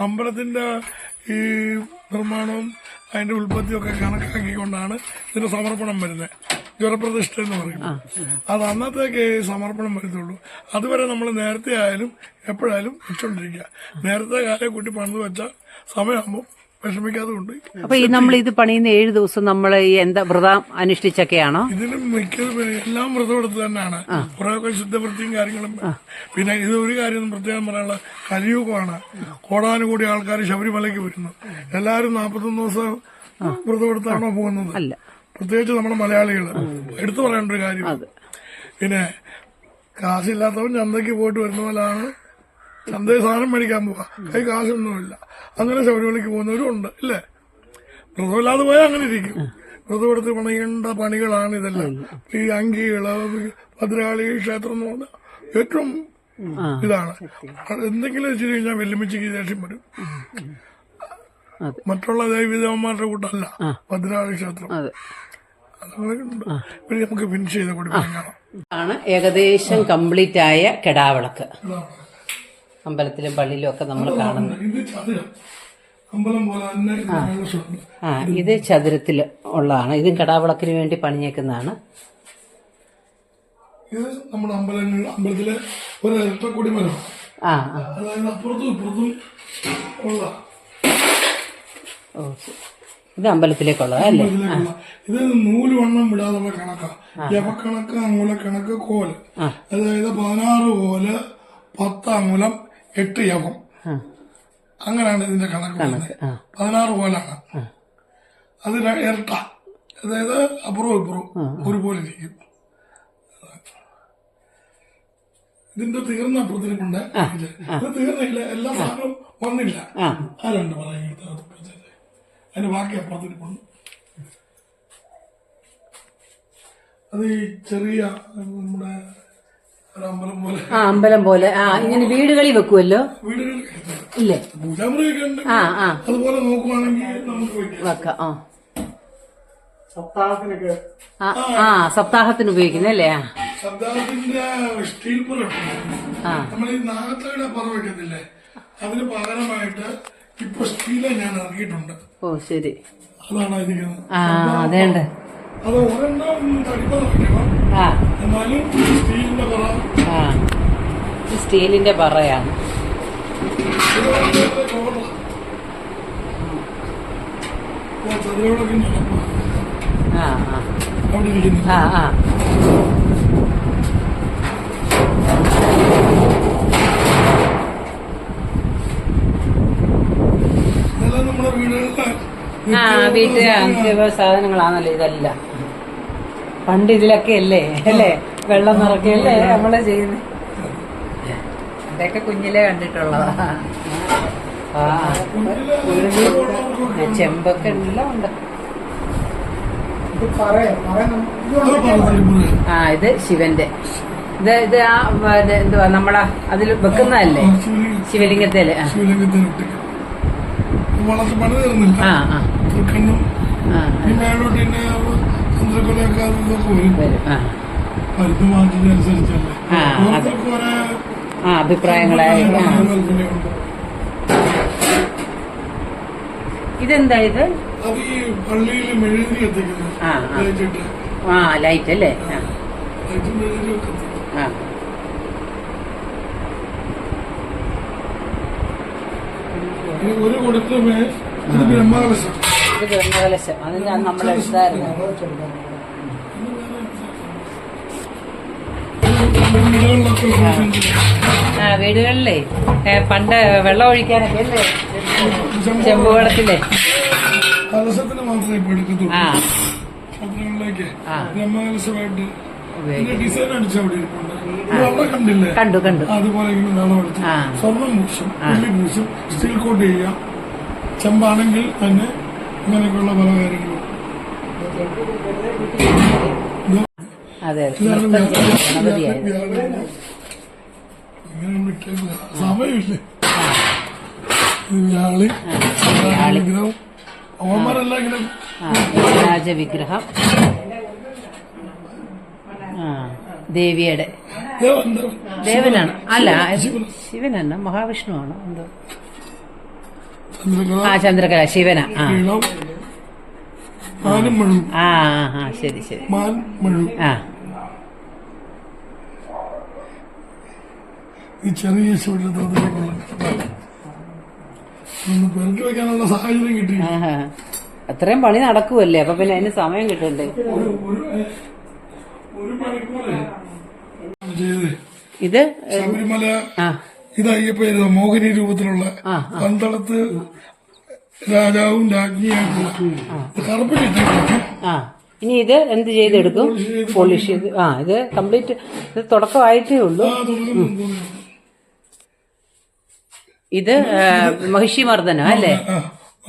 അമ്പലത്തിന്റെ ഈ നിർമ്മാണവും അതിന്റെ ഉൽപ്പത്തിയൊക്കെ കണക്കാക്കിക്കൊണ്ടാണ് ഇതിന് സമർപ്പണം വരുന്നത്. ജ്വരപ്രതിഷ്ഠ എന്ന് പറയും. അത് അന്നത്തേക്ക് സമർപ്പണം വരത്തുള്ളൂ. അതുവരെ നമ്മൾ നേരത്തെ ആയാലും എപ്പോഴായാലും വെച്ചോണ്ടിരിക്കുക. നേരത്തെ കാലം കൂട്ടി പണിത് വെച്ചാൽ സമയമാകുമ്പോൾ വിഷമിക്കാതെ കൊണ്ട്. അപ്പൊ ഈ നമ്മൾ ഇത് പണിയുന്ന 7 ദിവസം നമ്മൾ ഈ എന്താ വ്രതം അനുഷ്ഠിച്ചൊക്കെയാണോ? ഇതിലും മിക്കത് എല്ലാം വ്രതം എടുത്ത് തന്നെയാണ്. കുറെയൊക്കെ ശുദ്ധവൃത്തിയും കാര്യങ്ങളും. പിന്നെ ഇത് ഒരു കാര്യം പ്രത്യേകം പറയാനുള്ള കലിയുഗമാണ്. കോടാനുകൂടി ആൾക്കാർ ശബരിമലയ്ക്ക് വരുന്നു. എല്ലാവരും 41 ദിവസം വ്രതം എടുത്താണോ പോകുന്നത്? അല്ല, പ്രത്യേകിച്ച് നമ്മുടെ മലയാളികൾ എടുത്തു പറയേണ്ട ഒരു കാര്യം. പിന്നെ കാശില്ലാത്തവൻ ചന്തയ്ക്ക് പോയിട്ട് വരുന്ന പോലാണ് ചന്തയിൽ സാധനം മേടിക്കാൻ പോവാ, കൈ കാശൊന്നുമില്ല. അങ്ങനെ ശബരിമലയ്ക്ക് പോകുന്നവരും ഉണ്ട്, ഇല്ലേ? വ്രതമില്ലാതെ പോയാൽ അങ്ങനെ ഇരിക്കും. വ്രതമെടുത്ത് പണിയേണ്ട പണികളാണ് ഇതെല്ലാം. ഈ അങ്കികള്, ഭദ്രകാളി ക്ഷേത്രം എന്ന് പറഞ്ഞാൽ ഏറ്റവും ഇതാണ്. എന്തെങ്കിലും വെച്ച് കഴിഞ്ഞാൽ വെല്ലുമിച്ചിക്ക് ദേഷ്യം വരും. മറ്റുള്ള ദേവീദേവന്മാരുടെ കൂട്ടല്ല ഭദ്രകാളി ക്ഷേത്രം. അതങ്ങനെ ഉണ്ട്. പിന്നെ നമുക്ക് ഫിനിഷ് ചെയ്ത് കൊടുക്കണം. ആണ് ഏകദേശം കംപ്ലീറ്റ് ആയ കെടാവിളക്ക്. അമ്പലത്തിലും പള്ളിയിലും ഒക്കെ നമ്മൾ കാണുന്നു. അമ്പലം പോലെ തന്നെ ഇത് ചതുരത്തിൽ ഉള്ളതാണ്. ഇതും കെടാവിളക്കിന് വേണ്ടി പണിഞ്ഞേക്കുന്നതാണ്. ഇത് നമ്മുടെ അമ്പലത്തിലെ ഒരു ഇരട്ടക്കൊടി മരം. അതായത് അപ്പുറത്തും ഇപ്പുറത്തും ഉള്ള. ഇത് അമ്പലത്തിലേക്കുള്ളത് അല്ലേ? ഇത് 100 വണ്ണം വിടാതുള്ള കണക്കാ. യവക്കണക്ക്, അങ്കുലക്കണക്ക്, കോല്. അതായത് 16 കോല്, 10 അങ്കുലം, 8 യവം. അങ്ങനെയാണ് ഇതിന്റെ കണക്ക്. 16 കോലാണ്. അത് ഇരട്ട. അതായത് അപ്പുറവും ഇപ്പുറവും ഒരുപോലെ ഇരിക്കും. ഇതിന്റെ തീർന്ന അപ്പുറത്തിരിപ്പുണ്ട്. ഇത് തീർന്നില്ല, എല്ലാ സാധനവും വന്നില്ല. ആരുണ്ട് പറയുന്നത്? അതിന് ബാക്കി അപ്പുറത്തിരിപ്പുണ്ട്. അത് ഈ ചെറിയ നമ്മുടെ അമ്പലം പോലെ. അമ്പലം പോലെ. ഇങ്ങനെ വീടുകളിൽ വെക്കുമല്ലോ. വീടുകളിൽ ഇല്ലേ? പൂജാമുറിയൊക്കെ ഉണ്ട്. അതുപോലെ നോക്കുവാണെങ്കിൽ നമുക്ക് വെക്കാം. സപ്താഹത്തിനൊക്കെ സപ്താഹത്തിന് ഉപയോഗിക്കുന്നല്ലേ? സപ്താഹത്തിന്റെ സ്റ്റീൽ പുറം നമ്മൾ ഈ നാഗത്തയുടെ പറ വയ്ക്കത്തില്ലേ, അതിന് പകരമായിട്ട് ഇപ്പൊ സ്റ്റീലെ ഞാൻ ഇറക്കിയിട്ടുണ്ട്. ഓ ശരി. അതാണ് ഇരിക്കുന്നത്. അതേണ്ട. അത് ഒരെണ്ണം തടിപ്പറ വയ്ക്കണം. എന്നാലും സ്റ്റീലിന്റെ പറ. സ്റ്റീലിന്റെ പറയാണ്. അവിടെ ഇരിക്കുന്നു. ഇതെല്ലാം നമ്മുടെ വീട്ടിലെ സാധനങ്ങളാണല്ലോ ഇതെല്ലാം. പണ്ട് ഇതിലൊക്കെ അല്ലേ വെള്ളം നിറയ്ക്കല്ലേ നമ്മള് ചെയ്യുന്നത്. ഇതൊക്കെ കുഞ്ഞിലേ കണ്ടിട്ടുള്ളതാ. ചെമ്പൊക്കെ എല്ലാം ഉണ്ട്. ഇത് ശിവന്റെ. ഇത് എന്തുവാ നമ്മളെ അതിൽ വെക്കുന്നതല്ലേ? ശിവലിംഗത്തില്. വളർച്ച പണി തീർന്നില്ല. ചന്ദ്രക്കൊലയൊക്കെ മരുന്ന് മാറ്റുന്നതനുസരിച്ചല്ലേ അഭിപ്രായങ്ങളായി. ഇതെന്താ ഇത്? അത് ഈ പള്ളിയിൽ മെഴുകി എത്തിക്കുന്നത്. ലൈറ്റ് അല്ലേ? ഒരു കൊടുക്കുമേ ഇത് ബ്രഹ്മകലശം. ഇത് ബ്രഹ്മകലശം. അതിന് നമ്മൾ എടുത്തായിരുന്നു. വീടുകളിലേ പണ്ട് വെള്ളം ഒഴിക്കാനൊക്കെ അല്ലേ ചെമ്പുവെള്ളത്തില്ലേ? കലശത്തിന് മാത്രമേ ഇപ്പൊ എടുക്കത്തുള്ളൂ. ക്ഷേത്രങ്ങളിലേക്ക് ബ്രഹ്മകലശമായിട്ട് ഡിസൈൻ അടിച്ച അവിടെ ഇരിപ്പുണ്ട്. അവിടെ കണ്ടില്ലേ? കണ്ടു. അതുപോലെ ഇങ്ങനെ വെള്ളം അടിച്ച് സ്വർണ്ണം പൂശും, വെള്ളി പൂശും, സ്റ്റീൽ കോട്ട് ചെയ്യാം. ചെമ്പാണെങ്കിൽ തന്നെ അങ്ങനെയൊക്കെയുള്ള പല കാര്യങ്ങളും. സമയമില്ലേ? വിഗ്രഹം ഓമരെല്ലാം ഇങ്ങനെ രാജവിഗ്രഹം. ദേവിയുടെ ദേവനാണ്. അല്ല ശിവനല്ല, മഹാവിഷ്ണുവാണ്. എന്തോ ചന്ദ്രകല ശിവനാ. മാനും മഴുവും. ആ ആ ശരി ശരി. മാൻ മഴു. ആ ഈ ചെറിയ ശുചിത്വത്തിലേക്കുള്ള ഒന്ന് പെറുക്കി വെക്കാനുള്ള സാഹചര്യം കിട്ടി. ആഹാ. അത്രയും പണി നടക്കുമല്ലേ, അപ്പൊ പിന്നെ അതിന് സമയം കിട്ടണ്ടേ. ഒരു മണിക്കൂറ് ചെയ്ത് ഇത് ശബരിമല ആ ഇത് അയ്യപ്പ മോഹിനി രൂപത്തിലുള്ള പന്തളത്ത് രാജാവും രാജ്ഞിയായിട്ടുള്ള കറുപ്പിലിട്ടേക്കും. ആ ഇനി ഇത് എന്ത് ചെയ്തെടുക്കും? പോളിഷ് ചെയ്ത്. ആ ഇത് കംപ്ലീറ്റ് ഇത് തുടക്കമായിട്ടേ ഉള്ളൂ. ഇത് മഹിഷി മർദ്ദനം അല്ലേ?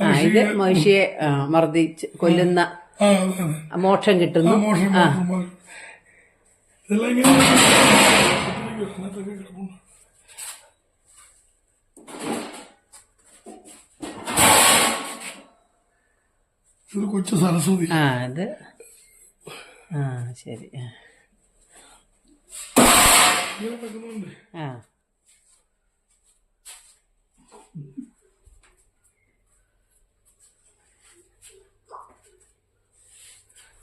ആ ഇത് മഹിഷിയെ മർദ്ദിച്ച് കൊല്ലുന്ന മോക്ഷം കിട്ടുന്നു. ആ ഇത് കൊച്ചു സരസ്വതി. ആ ഇത് ആ ശരി. ആ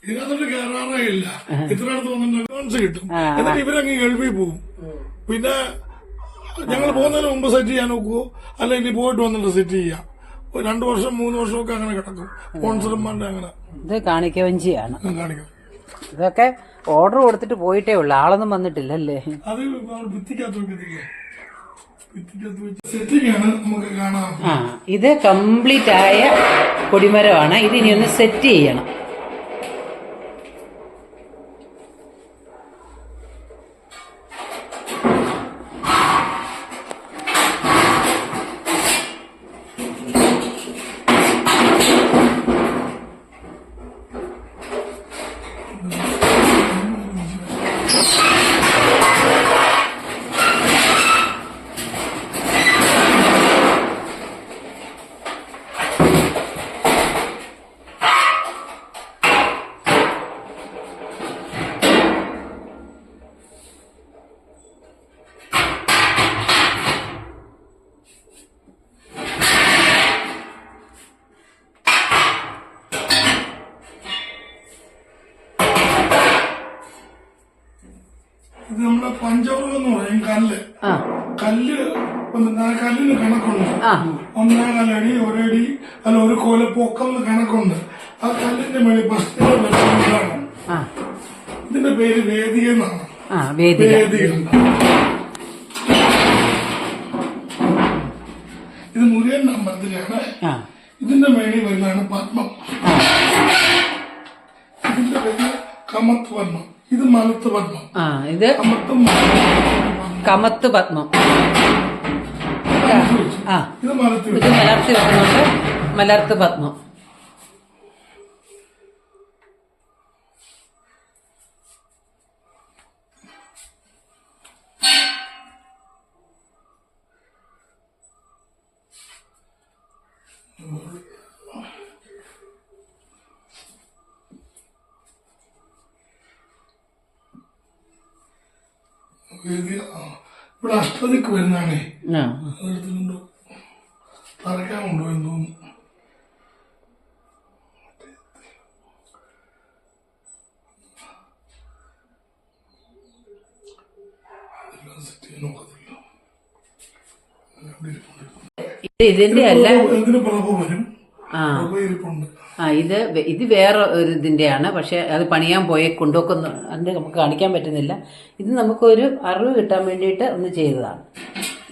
ഇതിനകത്തോട്ട് കയറാറേ ഇല്ല. ഇത്രയിടത്ത് വന്നിട്ട് അഡ്വാൻസ് കിട്ടും. എന്നിട്ട് ഇവരങ്ങ് ഗൾഫിൽ പോവും. പിന്നെ ഞങ്ങൾ പോകുന്നതിന് മുമ്പ് സെറ്റ് ചെയ്യാൻ നോക്കുവോ, അല്ലെങ്കിൽ പോയിട്ട് വന്നിട്ട് സെറ്റ് ചെയ്യാം. 2 വർഷം 3 വർഷമൊക്കെ അങ്ങനെ കിടക്കും. സ്പോൺസർമാരുടെ അങ്ങനെ ഇത് കാണിക്കവഞ്ചിയാണ്. കാണിക്കും. ഇതൊക്കെ ഓർഡർ കൊടുത്തിട്ട് പോയിട്ടേ ഉള്ളു, ആളൊന്നും വന്നിട്ടില്ലല്ലേ. അത് ഭിത്തിക്കകത്ത് വെക്കത്തില്ലേ, ഭിത്തിക്കകത്ത് വെച്ച് സെറ്റിംഗ് ആണ് നമുക്ക് കാണാം. ആ ഇത് കംപ്ലീറ്റ് ആയ കൊടിമരമാണ്. ഇത് ഇനി ഒന്ന് സെറ്റ് ചെയ്യണം. ഇത് നമ്മുടെ പഞ്ചവർഗം എന്ന് പറയും. കല്ല് കല്ലിന് കണക്കുണ്ട്. 1.25 അടി, 1 അടി അല്ല 1 കോല പൊക്കം കണക്കുണ്ട്. ആ കല്ലിന്റെ മേളിൽ ഫസ്റ്റ് ഇതിന്റെ പേര് വേദിക എന്നാണ്. വേദിക. ഇത് മുരുകൻ അമ്പലത്തിലാണ്. ഇതിന്റെ മേളിൽ വരുന്നതാണ് പത്മം. ഇതിന്റെ പേര് കമത്ത് പത്മം. ഇത് മലത്ത് പത്മം. ഇത് കമത്ത് പത്മം. ഇത് മലത്ത് ഇത് മലർത്തി വെക്കുന്നുണ്ട്. മലർത്ത് പത്മം. ഇവിടെ അഷ്ടദിക്ക് വരുന്നതാണേ. അതെടുത്തിട്ടുണ്ടോ, തറയ്ക്കാനുണ്ടോ എന്ന് തോന്നുന്നു. ഇതിന്റെ അല്ല, ഇതിന് പ്രഭ വരും. ഇരിപ്പുണ്ട്. ഇത് വേറെ ഒരു ഇതിന്റെയാണ്. പക്ഷെ അത് പണിയാൻ പോയി കൊണ്ടുവെക്കുന്ന അതിന്റെ നമുക്ക് കാണിക്കാൻ പറ്റുന്നില്ല. ഇത് നമുക്കൊരു അറിവ് കിട്ടാൻ വേണ്ടിയിട്ട് ഒന്ന് ചെയ്തതാണ്.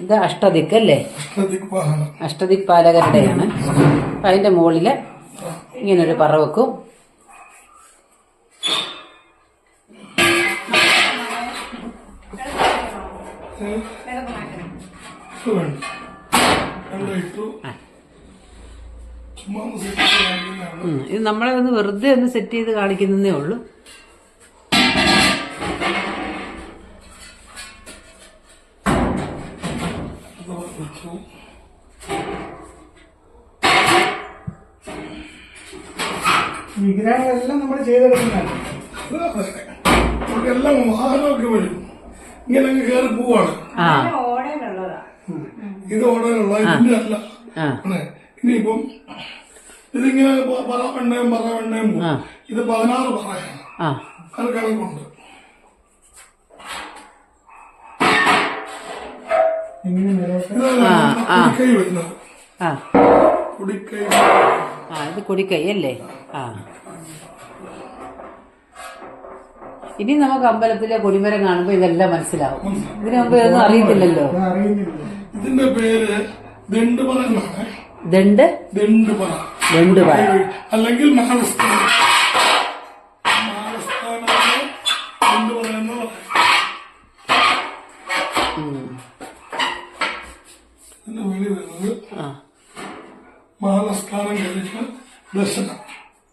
ഇത് അഷ്ടദിക്ക് അല്ലേ, അഷ്ടദിക് പാലകരുടെയാണ്. അതിന്റെ മുകളില് ഇങ്ങനൊരു പറ വെക്കും. ഇത് നമ്മളെ ഒന്ന് വെറുതെ ഒന്ന് സെറ്റ് ചെയ്ത് കാണിക്കുന്നേ ഉള്ളൂ. വിഗ്രഹങ്ങളെല്ലാം നമ്മൾ ചെയ്തെടുക്കുന്നതാണ്. എല്ലാം വാഹനമൊക്കെ വരും. ഇങ്ങനെ കയറി പോവാണ്. ഇത് ഓടാനുള്ള ഇതിന്റെ അല്ല. ഇനിയിപ്പം ഇതിങ്ങനെ പറ വെണ്ണയും പോകും. ഇത് 16 പറയാണ്. ആ അത് കണക്കുണ്ട്. കുടിക്കൈ വരുന്നത്. ആ കുടിക്കൈ. ഇത് കൊടിക്കൈ അല്ലേ? ആ ഇനി നമുക്ക് അമ്പലത്തിലെ കൊടിമരം കാണുമ്പോ ഇതെല്ലാം മനസ്സിലാവും. ഇതിനു മുമ്പ് ഇതൊന്നും അറിയത്തില്ലല്ലോ. ഇതിന്റെ പേര് ദണ്ഡുപറ എന്നാണ്. ദണ്ഡുപറ അല്ലെങ്കിൽ മഹാസ്ഥാനം. ദണ്ഡുപറ എന്ന് പറയും. ഇതിന്റെ വെളി വരുന്നത് മഹാസ്ഥാനം കഴിഞ്ഞ്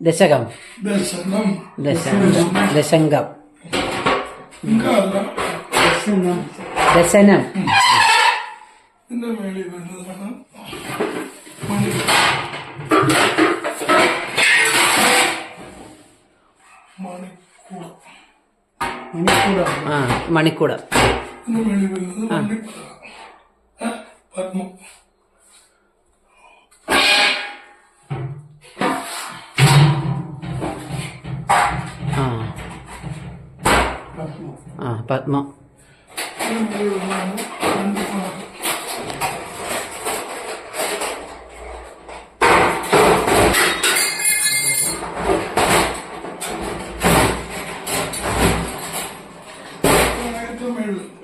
ദശകം. ദശനം. ഇതിന്റെ മേളിൽ വരുന്നതാണ് മണിക്കൂടം. ഇതിന്റെ മേളിൽ വരുന്നത് പത്മം. പത്മം.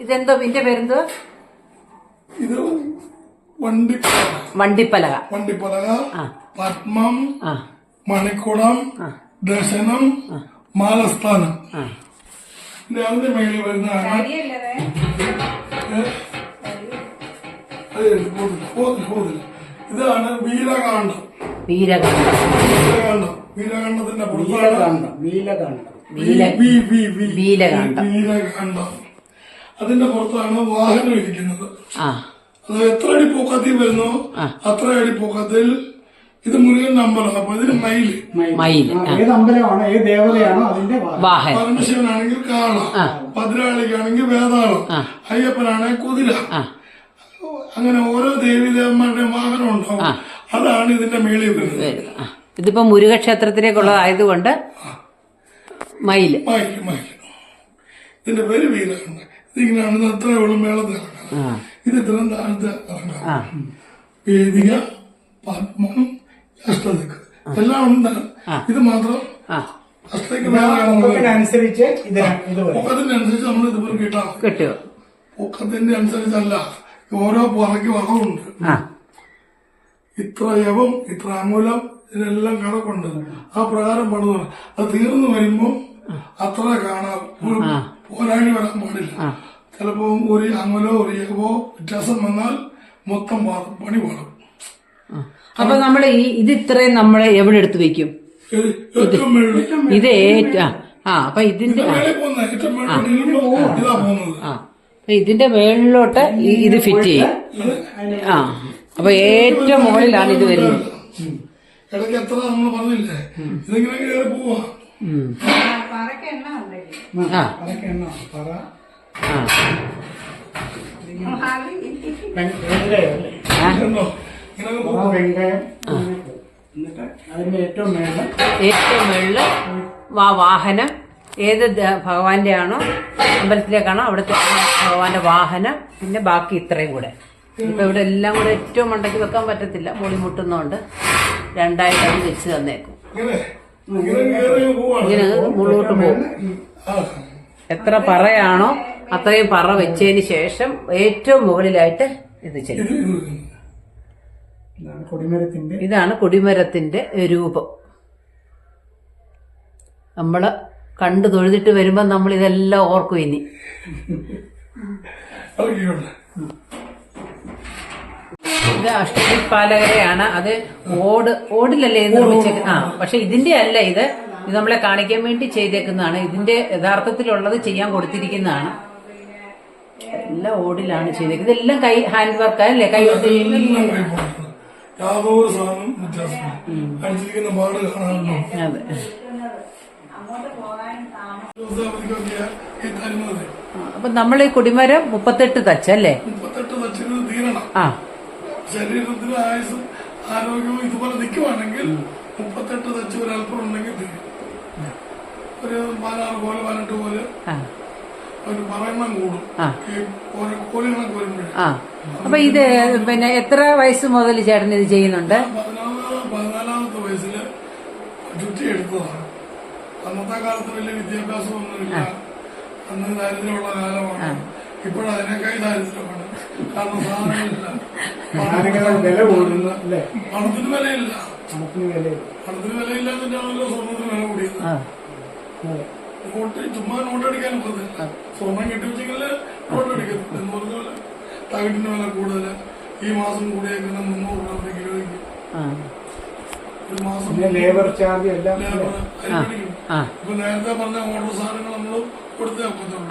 ഇതെന്തോ ഇതിന്റെ പേരെന്തോ? ഇത് വണ്ടിപ്പലക. പത്മം, മണിക്കുടം, ദശനം, മാലസ്ഥാനം. അതിന്റെ മേളിൽ വരുന്നതാണ് ഇതാണ് വീരകാന്ഡം. വീരകാന്ഡത്തിന്റെ വീരകാന്ഡം. അതിന്റെ പുറത്താണ് വാഹനം ഇരിക്കുന്നത്. അത് എത്ര അടി പൊക്കത്തിൽ വരുന്നോ അത്ര അടി പൊക്കത്തിൽ. ഇത് മുരുകന്റെ അമ്പലം. അപ്പൊ ഇതിന് മയില്. ഏത് അമ്പലമാണോ ഏത് ദേവതയാണോ അതിന്റെ വാഹനം. പരമശിവനാണെങ്കിൽ കാള, ഭദ്രകാളിക്കാണെങ്കിൽ വേതാളം, അയ്യപ്പനാണെങ്കിൽ കുതിര. അങ്ങനെ ഓരോ ദേവീദേവന്മാരുടെ വാഹനം ഉണ്ടാവും. അതാണ് ഇതിന്റെ മേളിൽ വരുന്നത്. ഇതിപ്പോ മുരുകക്ഷേത്രത്തിലേക്കുള്ളതായതുകൊണ്ട് മയില്. ഇതിന്റെ പേര് വീരകാന്ഡം. ഇതിങ്ങനെയാണ് അത്രയുള്ള മേളത്തിൽ ഇറങ്ങുന്നത്. ഇത് ഇത്രയും താഴത്തെ ഇറങ്ങാം. വേദിക, പത്മം, അഷ്ടദിക്ക് എല്ലാം ഉണ്ട്. ഇത് മാത്രം അനുസരിച്ച് പൊക്കത്തിനനുസരിച്ച് നമ്മൾ ഇതുപോലെ കിട്ടാം. പൊക്കത്തിന്റെ അനുസരിച്ചല്ല, ഓരോ പറയ്ക്കും അളവുണ്ട്. ഇത്ര യവം, ഇത്ര അമൂലം, ഇതിനെല്ലാം കണക്കുണ്ട്. ആ പ്രകാരം പണിത് അത് തീർന്നു വരുമ്പോ അത്ര കാണാം. പോരാടി വരാൻ പാടില്ല. ചിലപ്പോ ഒരു അമലോ ഒരു യവോ വ്യത്യാസം വന്നാൽ മൊത്തം പണി പാടും. അപ്പൊ നമ്മള് ഇത് ഇത്രയും നമ്മള് എവിടെ എടുത്തു വെക്കും? ഇത് അപ്പൊ ഇതിന്റെ ഇതിന്റെ മേളിലോട്ട് ഇത് ഫിറ്റ് ചെയ്യും. അപ്പൊ ഏറ്റവും മുകളിലാണ് ഇത് വരുന്നത്. ഇടയ്ക്ക് എത്ര നമ്മൾ പറഞ്ഞില്ലേ, ഇതെങ്ങനെ കയറി പോവാ. ഏറ്റവും മേളില് വാഹനം ഏത് ഭഗവാന്റെ ആണോ അമ്പലത്തിലേക്കാണോ അവിടുത്തെ ഭഗവാന്റെ വാഹനം, പിന്നെ ബാക്കി ഇത്രയും കൂടെ. ഇപ്പൊ ഇവിടെ എല്ലാം കൂടെ ഏറ്റവും മണ്ടയ്ക്ക് വെക്കാൻ പറ്റത്തില്ല, പൊളി മുട്ടുന്നോണ്ട് രണ്ടായിട്ടാണ് വെച്ച് തന്നേക്കും. ഇങ്ങനെ മുകളിലോട്ട് പോകും. എത്ര പറയാണോ അത്രയും പറ വെച്ചതിന് ശേഷം ഏറ്റവും മുകളിലായിട്ട് ഇത് ചെയ്യും. ഇതാണ് കൊടിമരത്തിന്റെ രൂപം. നമ്മള് കണ്ടു തൊഴുതിട്ട് വരുമ്പോ നമ്മൾ ഇതെല്ലാം ഓർക്കും. ഇനി ഇത് അഷ്ടദിക്പാലകരെയാണ്. അത് ഓടിലല്ലേ നിർമ്മിച്ചേക്ക്. പക്ഷെ ഇതിന്റെ അല്ല ഇത് നമ്മളെ കാണിക്കാൻ വേണ്ടി ചെയ്തേക്കുന്നതാണ്. ഇതിന്റെ യഥാർത്ഥത്തിലുള്ളത് ചെയ്യാൻ കൊടുത്തിരിക്കുന്നതാണ്. എല്ലാം ഓടിലാണ് ചെയ്തേക്കുന്നത്. ഇതെല്ലാം ഹാൻഡ് വർക്ക് അല്ലേ, കൈ യാതൊരു സാധനം വ്യത്യാസമില്ല. അടിച്ചിരിക്കുന്ന പാട് കാണാമല്ലോ. അതെ. അപ്പൊ നമ്മൾ ഈ കൊടിമരം 38 തച്ചല്ലേ? 38 തച്ചിട്ട് തീരണം. ശരീരത്തിന് ആയുസും ആരോഗ്യവും ഇതുപോലെ നിൽക്കുവാണെങ്കിൽ 38 തെച്ച് ഒരു അല്പം ഉണ്ടെങ്കിൽ തീരും. ഒരു 16 കോല് 18 കോല് ഒരു പറയണം കൂടും. ഈ ഓരോ കോലുകളൊക്കെ വരുമ്പോഴേ. അപ്പൊ ഇത് പിന്നെ എത്ര വയസ്സ് മുതൽ ചേട്ടൻ ഇത് ചെയ്യുന്നുണ്ട്? 14-ാമത്തെ വയസ്സില് ചുറ്റി എടുത്തതാണ്. അന്നത്തെ കാലത്ത് വലിയ വിദ്യാഭ്യാസമൊന്നുമില്ല. അന്ന് ദാരിദ്ര്യമുള്ള കാലമാണ്. ഇപ്പോഴതിനേക്കായി ദാരിദ്ര്യമാണ്. കാരണം സാധനങ്ങളില്ല, വില കൂടുന്നു അല്ലേ? പണത്തിന് വിലയില്ല. പണത്തിന് വിലയില്ല. പണത്തിന് വിലയില്ലാതിട്ടാണല്ലോ സ്വർണ്ണത്തിന് വില കൂടിയത്. ചുമ്മാ നോട്ടടിക്കാൻ പറ്റത്തില്ല. സ്വർണം കെട്ടിവെച്ചെങ്കിൽ നോട്ടടിക്കത്തില്ല എന്ന് പറഞ്ഞ പോലെ തകിടിന് വില കൂടുതൽ. ഈ മാസം കൂടിയേക്കുന്ന 300 രൂപ കിലോയ്ക്ക്. ഒരു മാസം ലേബർ ചാർജ് എല്ലാം ഇപ്പൊ നേരത്തെ പറഞ്ഞ ഓർഡർ സാധനങ്ങൾ നമ്മൾ കൊടുത്തേ ഒക്കത്തുള്ളൂ.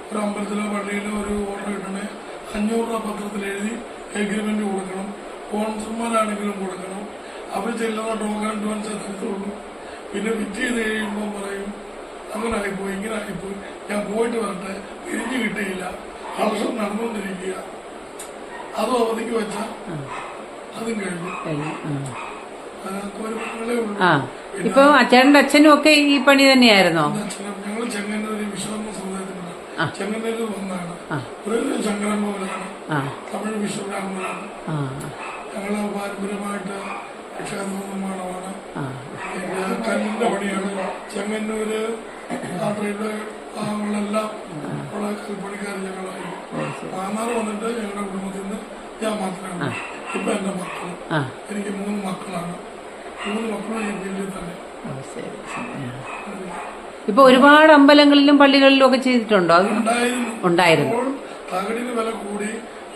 ഒരു അമ്പലത്തിലോ പള്ളിയിലോ ഒരു ഓർഡർ കിട്ടണേ 500 രൂപ പത്രത്തിൽ എഴുതി എഗ്രിമെന്റ് കൊടുക്കണം. സ്പോൺസർമാരാണെങ്കിലും കൊടുക്കണം. അവർ ചെല്ലുന്ന ടോക്കൺ അഡ്വാൻസ് എടുത്തുള്ളൂ. പിന്നെ ഫിറ്റ് ചെയ്ത് കഴിയുമ്പോൾ പറയും അങ്ങനെ ആയിപ്പോയി, ഇങ്ങനെ ആയിപ്പോയി, ഞാൻ പോയിട്ട് വരട്ടെ, തിരിഞ്ഞു കിട്ടിയില്ല, കളക്ഷൻ നടന്നുകൊണ്ടിരിക്കുക. അതും അവധിക്ക് വെച്ചാൽ അതും കഴിഞ്ഞു. അതിനകത്ത് ഒരു മക്കളേ ഉള്ളൂ. ഇപ്പൊ ചേട്ടന്റെ അച്ഛനും ഒക്കെ ഈ പണി തന്നെയായിരുന്നോ? ഞങ്ങൾ ചെങ്ങന്നൂർ വിശ്രാമ സമുദായത്തിലുള്ള ചെങ്ങന്നൂരിൽ വന്നാണ്. ഒരു ശങ്കരമ്പോലാണ്, തമിഴ് വിശ്വബ്രാഹ്മണാണ്. ഞങ്ങള് പാരമ്പര്യമായിട്ട് ക്ഷേത്ര നിർമ്മാണമാണ്. കല്ലിന്റെ പണിയാണ്. ചെങ്ങന്നൂര് നാട്ടിലെ ഭാഗങ്ങളെല്ലാം ഉള്ള കൽപ്പണിക്കാർ ഞങ്ങളായി. മാന്നാർ വന്നിട്ട് ഞങ്ങളുടെ കുടുംബത്തിൽ നിന്ന് ഞാൻ മാത്രമാണ്. ഇപ്പൊ എന്റെ മക്കള്, എനിക്ക് 3 മക്കളാണ്. 3 മക്കളും ഈ ഫീൽഡിൽ തന്നെ. ഇപ്പൊ ഒരുപാട് അമ്പലങ്ങളിലും പള്ളികളിലും ഒക്കെ ചെയ്തിട്ടുണ്ടോ? ഉണ്ടായിരുന്നു. അപ്പോൾ തകടിന് വില കൂടി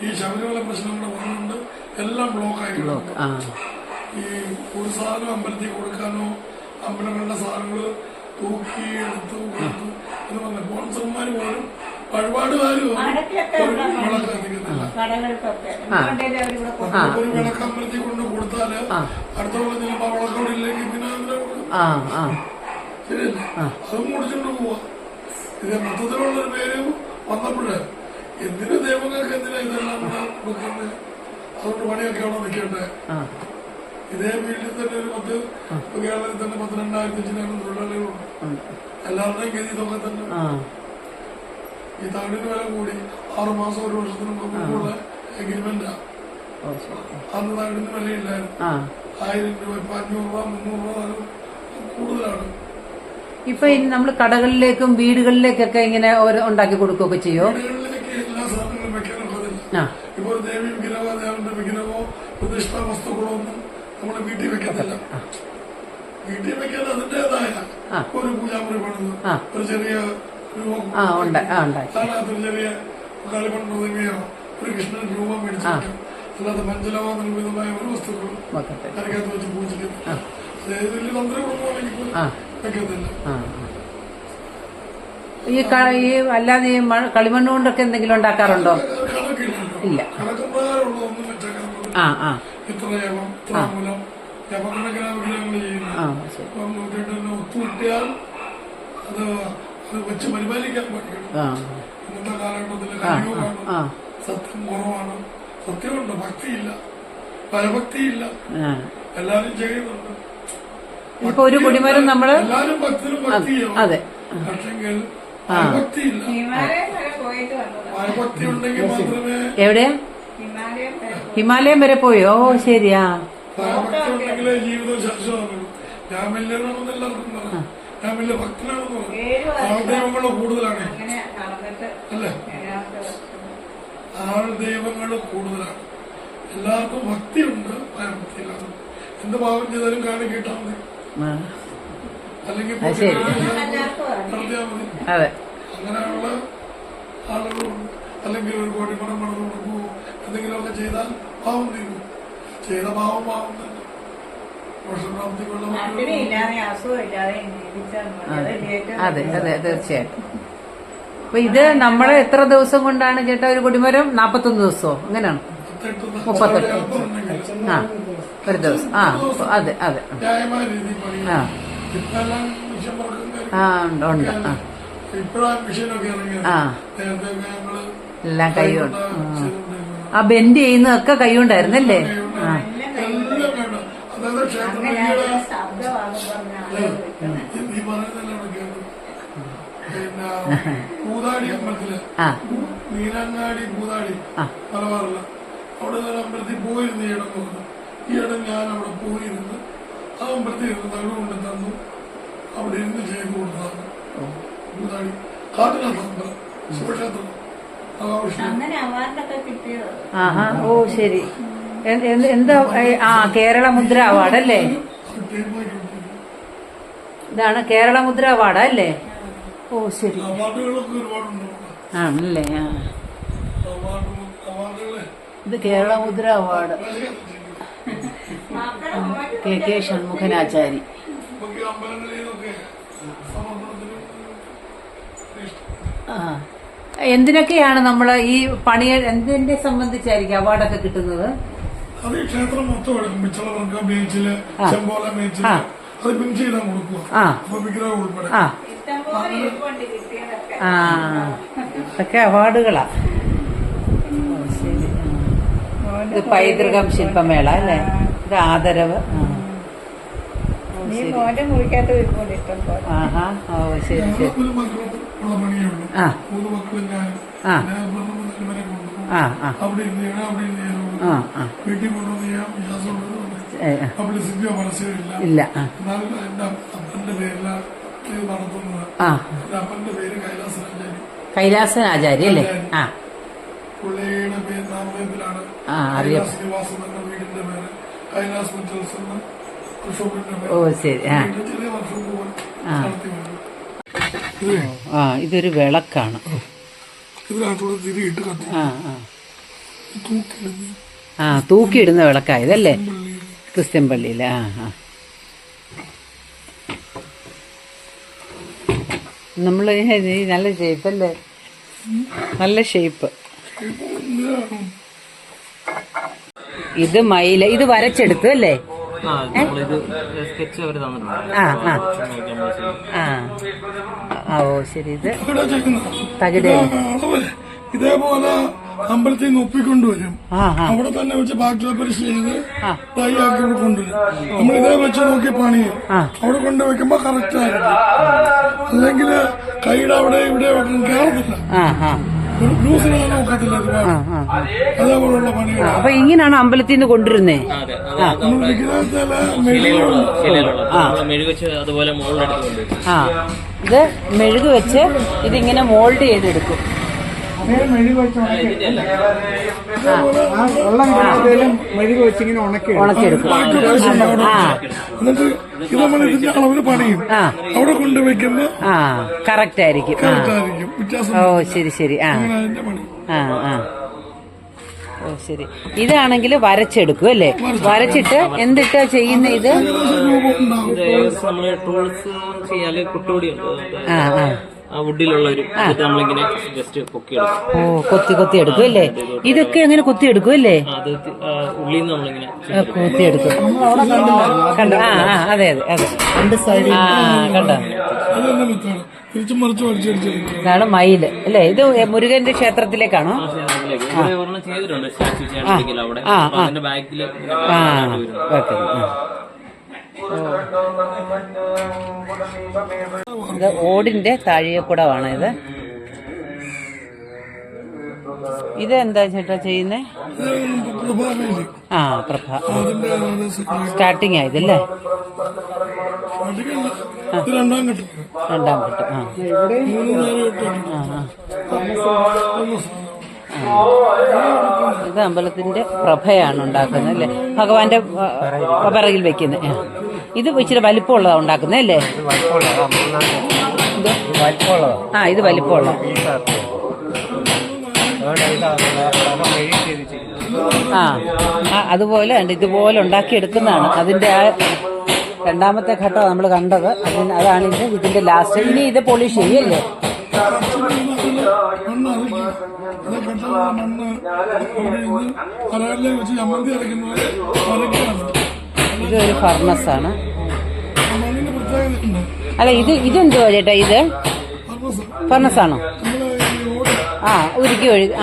ഈ ശബരിമല പ്രശ്നങ്ങൾ വന്നുകൊണ്ട് എല്ലാം ബ്ലോക്ക് ആയിരുന്നു. ഈ ഒരു സാധനം അമ്പലത്തിൽ കൊടുക്കാനോ അമ്പലങ്ങളുടെ സാധനങ്ങൾ തൂക്കി എടുത്തു കൊടുത്തു എന്ന് പറഞ്ഞ സ്പോൺസർമാർ പോലും വഴിപാടുകാരും വിളക്കത്തിക്കുന്നില്ല. ഒരു വിളക്ക് അമ്പലത്തിൽ കൊണ്ട് കൊടുത്താല് അടുത്ത കൊല്ലം ചിലപ്പോ വിളക്കോടില്ലെങ്കിൽ പിന്നെ അതിനെ കൊടുക്കും. ശരിയല്ലേ? അതും മുടിച്ചോണ്ട് പോവാ. ഇത് മൊത്തത്തിലുള്ളൊരു പേര് വന്നപ്പോഴേ എന്തിനു ദൈവങ്ങൾക്ക് എന്തിനാ ഇതെല്ലാം കൂടെ കൊടുക്കുന്നത്? അതുകൊണ്ട് പണിയൊക്കെ അവിടെ നിൽക്കട്ടെ. ഇതേ ഫീൽഡിൽ തന്നെ ഒരു കേരളത്തിൽ തന്നെ 12,000 ചിലവും തൊഴിലാളികളുണ്ട്. എല്ലാവരുടെയും ഗതി ഇതൊക്കെ തന്നെ. ഈ തകിടിന് വില കൂടി 6 മാസം 1 വർഷത്തിന് മുമ്പുള്ള എഗ്രിമെന്റാ. അന്ന് തകിടിന് വിലയില്ലായിരുന്നു. 1000 രൂപ, 500 രൂപ, 300 രൂപ കൂടുതലാണ്. ഇപ്പൊ ഇനി നമ്മൾ കടകളിലേക്കും വീടുകളിലേക്കൊക്കെ ഇങ്ങനെ ഉണ്ടാക്കി കൊടുക്കുകയൊക്കെ ചെയ്യോ? വീടുകളിലേക്ക് എല്ലാ സാധനങ്ങളും വെക്കാനുള്ളതില്ല. ഇപ്പൊ ഒരു ദേവി വിഗ്രഹമോ ദേവന്റെ വിഗ്രഹമോ പ്രതിഷ്ഠാ വസ്തുക്കളോ ഒന്നും നമ്മള് വീട്ടിൽ വെക്കത്തില്ല. വീട്ടിൽ വെക്കാൻ അതിന്റേതായ ഒരു പൂജാമുറി പണിത് ഒരു ചെറിയ അതിനകത്തൊരു ചെറിയ കളിമൺ പ്രതിമയോ ഒരു കൃഷ്ണൻ രൂപം മേടിച്ചിരിക്കും. അല്ലാതെ മഞ്ചലമോ നിർമ്മിതമായ ഒരു വസ്തുക്കളും അതിനകത്ത് വെച്ച് പൂജിക്കുന്നു. അതായത് വലിയ തന്ത്രങ്ങളൊന്നും വെക്കത്തില്ല. ഈ അല്ലാതെ ഈ കളിമണ്ണ് കൊണ്ടൊക്കെ എന്തെങ്കിലും ഉണ്ടാക്കാറുണ്ടോ? ഇല്ല. കണക്കപ്രകാരമുള്ളതൊന്നും വെച്ചേക്കാൻ ഇത്ര യവം ഇത്ര മൂലം യവകണക്കിനാ വിഗ്രഹങ്ങൾ ചെയ്യുന്നത്. ഇപ്പം നോക്കിയിട്ട് ഒത്തുകിട്ടിയാൽ അത് വെച്ച് പരിപാലിക്കാൻ പഠിക്കണം. ഇന്നത്തെ കാലഘട്ടത്തിലെ കഴിവുമാണ്. സത്യം കുറവാണ്. സത്യമുണ്ട്, ഭക്തിയില്ല, ഭയഭക്തിയില്ല. എല്ലാരും ചെയ്യുന്നുണ്ട്. ഇപ്പൊ ഒരു കൊടിമരം നമ്മള് എല്ലാരും ഭക്തിനും ഭക്തിയാവും. അതെ. പക്ഷെങ്കിൽ ഭയഭക്തിയില്ല. ഭയഭക്തി ഉണ്ടെങ്കിൽ മാത്രമേ. എവിടെയാ? ഹിമാലയം വരെ പോയോ? ശരിയാ. ഭയഭക്തി ഉണ്ടെങ്കിലേ ജീവിതം ശാശ്വതമാകുള്ളൂ. ഞാൻ വലിയതാണെന്ന് എല്ലാവർക്കും പറയാം. ഞാൻ വലിയ ഭക്തനാണെന്ന് പറയാം. ആൾദൈവങ്ങൾ കൂടുതലാണ് അല്ലേ? ആൾദൈവങ്ങൾ കൂടുതലാണ്. എല്ലാവർക്കും ഭക്തിയുണ്ട്, ഭയഭക്തിയിലാണ്. എന്ത് പാപം ചെയ്താലും കാണി കേട്ടാൽ മതി, അല്ലെങ്കിൽ നടത്തിയാൽ മതി. അങ്ങനെയുള്ള ആളുകളുണ്ട്. അല്ലെങ്കിൽ ഒരു കോടി പണം പണിത് കൊടുക്കുവോ എന്തെങ്കിലുമൊക്കെ ചെയ്താൽ പാവം തീരും. ചെയ്ത പാവം പാവം തന്നെ. വർഷപ്രാപ്തിക്കുള്ള അതെ അതെ തീർച്ചയായിട്ടും. അപ്പൊ ഇത് നമ്മള് എത്ര ദിവസം കൊണ്ടാണ് ചേട്ടാ ഒരു കൊടിമരം? 41 ദിവസമോ അങ്ങനെയാണ്? 38. ഒരു ദിവസം. അതെ അതെ. ന്യായമായ രീതിയിൽ പണിയാ. ഇപ്പെല്ലാം മിഷൻ ഉണ്ട് ഉണ്ട്. ഇപ്പഴാണ് മിഷനൊക്കെ ഇറങ്ങിയത്. നേരത്തെ ഞങ്ങള് എല്ലാം കൈകൊണ്ട് ആ ബെൻഡ് ചെയ്യുന്നതൊക്കെ കൈകൊണ്ടായിരുന്നല്ലേ? എല്ലാം വേണം. അതായത് ക്ഷേത്രങ്ങളിലെ പൂതാടി അമ്പലത്തില് ആ മീനങ്ങാടി പൂതാടി മലബാറില്ല അവിടെ ഞാൻ അമ്പലത്തിൽ പോയിരുന്നു ഈ ഇടം പോകുന്നു. ഈ ഇടം ഞാൻ അവിടെ പോയിരുന്നു. ആ അമ്പലത്തിൽ ഇരുന്ന് തകട് കൊണ്ട് തന്നു. അവിടെ ഇരുന്ന് ചെയ്ത് കൊടുത്താണ് പൂതാടി കാട്ടിനകത്ത് അമ്പലം ശിവക്ഷേത്രം ആഹാ ഓ ശരി. എന്താ കേരള മുദ്ര അവാർഡ് അല്ലേ? ഇതാണ് കേരള മുദ്ര അവാർഡ് അല്ലേ? ഓ ശരി. അവാർഡുകളൊക്കെ ഒരുപാടുണ്ടോ? ആണല്ലേ? ആ ഇത് കേരള മുദ്ര അവാർഡ് കെ ഷൺമുഖനാചാരി. ആ എന്തിനൊക്കെയാണ് നമ്മൾ ഈ പണി എന്തിനെ സംബന്ധിച്ചായിരിക്കും അവാർഡൊക്കെ കിട്ടുന്നത്? അത് ഈ ക്ഷേത്രം മൊത്തം എടുക്കും. പിച്ചളവർക്ക ബീച്ചില് ചെമ്പോല ബീച്ചില് അത് പിൻ ചെയ്താൽ കൊടുക്കുക. അപ്പൊ വിഗ്രഹം ഉൾപ്പെടെ ഒക്കെ അവാർഡുകളാ. ശരി. ഇത് പൈതൃകം ശില്പമേള അല്ലേ? ഇത് ആദരവ്. ആഹാ ഓ ശരി ശരി. ഉള്ള പണിയുള്ളൂ. 3 മക്കളും ഞാനും അവിടെ വീട്ടിൽ കൊണ്ടുവന്ന് ചെയ്യാൻ വിശ്വാസമുള്ളത് പബ്ലിസിറ്റിയോ പരസ്യമില്ല. ഇല്ല. എന്നാലും എന്റെ അപ്പന്റെ പേരിലാണ് ഇത് നടത്തുന്നത്. എന്റെ അപ്പന്റെ പേര് കൈലാസനാചാരി അല്ലേ? ആ പുള്ളിയുടെ പേര് നാമയത്തിലാണ് ശ്രീനിവാസൻ എന്ന വീടിന്റെ പേര്. കൈലാസ് മെറ്റൽസ് എന്ന വർക്ക്ഷോപ്പിന്റെ പേര്. ഓ ശരി. ചെറിയ വർക്ക്ഷോപ്പ് പോലെ നടത്തി വന്നു. ഇതൊരു വിളക്കാണ്. ഇതിനകത്തൂടെ തിരിയിട്ട് കത്തി തൂക്കിയിടുന്ന വിളക്കായതല്ലേ? ക്രിസ്ത്യൻ പള്ളിയിലെ. നമ്മള് നല്ല ഷേപ്പ് അല്ലേ? നല്ല ഷേപ്പ്. ഇത് മയില. ഇത് വരച്ചെടുത്തു അല്ലേ? ഓ ശരി. ഇത് തകിടേ ഇതേപോലെ അമ്പലത്തിൽ നിന്ന് ഒപ്പിക്കൊണ്ടുവരും. അവിടെ തന്നെ വെച്ച് ബാക്ടീരിയ ചെയ്ത് തൈ ആക്കി കൊണ്ടുവരും. നമ്മൾ ഇതേ വെച്ച് നോക്കി പണിയും. അവിടെ കൊണ്ടുവയ്ക്കുമ്പോ കറക്റ്റ് ആയിരിക്കും. അല്ലെങ്കിൽ കൈയുടെ അവിടെ ഇവിടെ കയറത്തില്ല. അതേപോലുള്ള പണികൾ. അപ്പൊ ഇങ്ങനെയാണ് അമ്പലത്തിൽ നിന്ന് കൊണ്ടുവരുന്നേ? ഇത് മെഴുക് വെച്ച് ഇതിങ്ങനെ മോൾഡ് ചെയ്തെടുക്കും. മെഴുക് വെച്ച് മെഴുക് വെച്ചിങ്ങനെ ഉണക്കിയെടുക്കും. എന്നിട്ട് ഇത് നമ്മൾ ഇതിന്റെ അളവിന് പണിയും. അവിടെ കൊണ്ടുവയ്ക്കുമ്പോ കറക്റ്റ് ആയിരിക്കും. ഓ ശരി ശരി. ഓ ശരി. ഇതാണെങ്കിൽ വരച്ചെടുക്കും അല്ലേ? വരച്ചിട്ട് എന്തിട്ടാ ചെയ്യുന്ന ഇത്? വുഡിലുള്ള ഒരു നമ്മളിങ്ങനെ ജസ്റ്റ് കൊത്തിയെടുക്കും. ഓ കൊത്തി എടുക്കും അല്ലേ? ഇതൊക്കെ അങ്ങനെ കൊത്തിയെടുക്കും അല്ലേ? അത് ഉള്ളിൽ നിന്ന് നമ്മളിങ്ങനെ കൊത്തിയെടുക്കും. കണ്ടോ? അതെ അതെ അതെ. രണ്ട് സൈഡ് കണ്ടോ? ഇതാണ് മയില് അല്ലേ? ഇത് മുരുകന്റെ ക്ഷേത്രത്തിലേക്കാണോ? ഇത് ഓടിന്റെ താഴികക്കുടമാണ് ഇത്. ഇതെന്താ ചേട്ടാ ചെയ്യുന്നേ? പ്രഭ സ്റ്റാർട്ടിങ് ആയതല്ലേ? രണ്ടാം ഘട്ടം. ഇത് അമ്പലത്തിന്റെ പ്രഭയാണ് ഉണ്ടാക്കുന്നത് അല്ലേ? ഭഗവാന്റെ പിറകിൽ വെക്കുന്നത്. ഇത് ഇച്ചിരി വലിപ്പമുള്ളതാ ഉണ്ടാക്കുന്നത് അല്ലേ? ഇത് വലിപ്പമുള്ള. അതുപോലെ ഇതുപോലെ ഉണ്ടാക്കിയെടുക്കുന്നതാണ്. അതിന്റെ രണ്ടാമത്തെ ഘട്ടം നമ്മൾ കണ്ടത്. അതാണ് ഇതിന്റെ ലാസ്റ്റ്. ഇനി ഇത് പോളിഷ് ചെയ്യല്ലേ? ഇതൊരു ഫർണസാണ് അല്ല? ഇതെന്തുവാ ചേട്ടാ? ഇത് ഫർണസാണോ? ഉരുക്കി ഒഴുകി.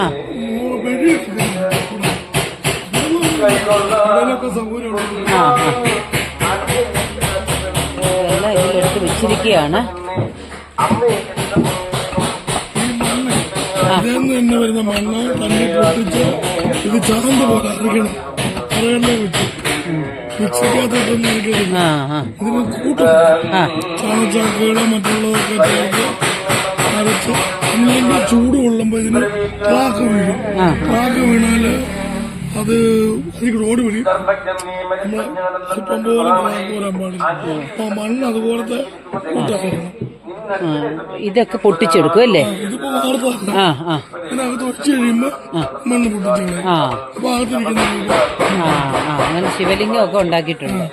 ഇതെല്ലാം ഇതിലെടുത്ത് വെച്ചിരിക്കുകയാണ്. ഇതിൽ തന്നെ വരുന്ന മണ്ണ് തന്നെ പൊട്ടിച്ച് ഇത് ചാന്ത് പോലെ അരക്കണം. അരകല്ലേ വെച്ച് മിക്സിക്കകത്തോട്ടൊന്നും അരക്കരുത്. ഇതിന് കൂട്ടും ചാണച്ചാക്കുകളോ മറ്റുള്ളതൊക്കെ ചേർത്ത് അരച്ച് അല്ലെങ്കിൽ ചൂട് കൊള്ളുമ്പോൾ ഇതിന് ക്രാക്ക് വീഴും. ക്രാക്ക് വീണാല് അത് അതിൽ റോഡ് വഴി നമ്മൾ അല്പം പോലെ ക്രാക്ക് വരാൻ പാടില്ല. അപ്പൊ മണ്ണ് അതുപോലത്തെ കൂട്ടാക്കണം. ഇതൊക്കെ പൊട്ടിച്ചെടുക്കും അല്ലേ? ഇതിപ്പോ വാർത്തല്ല. ഇതിനകത്ത് വെച്ച് കഴിയുമ്പോ മണ്ണ് പൊട്ടിച്ചു അപ്പൊ അകത്തിരിക്കുന്ന അങ്ങനെ ശിവലിംഗം ഒക്കെ ഉണ്ടാക്കിയിട്ടുണ്ട്.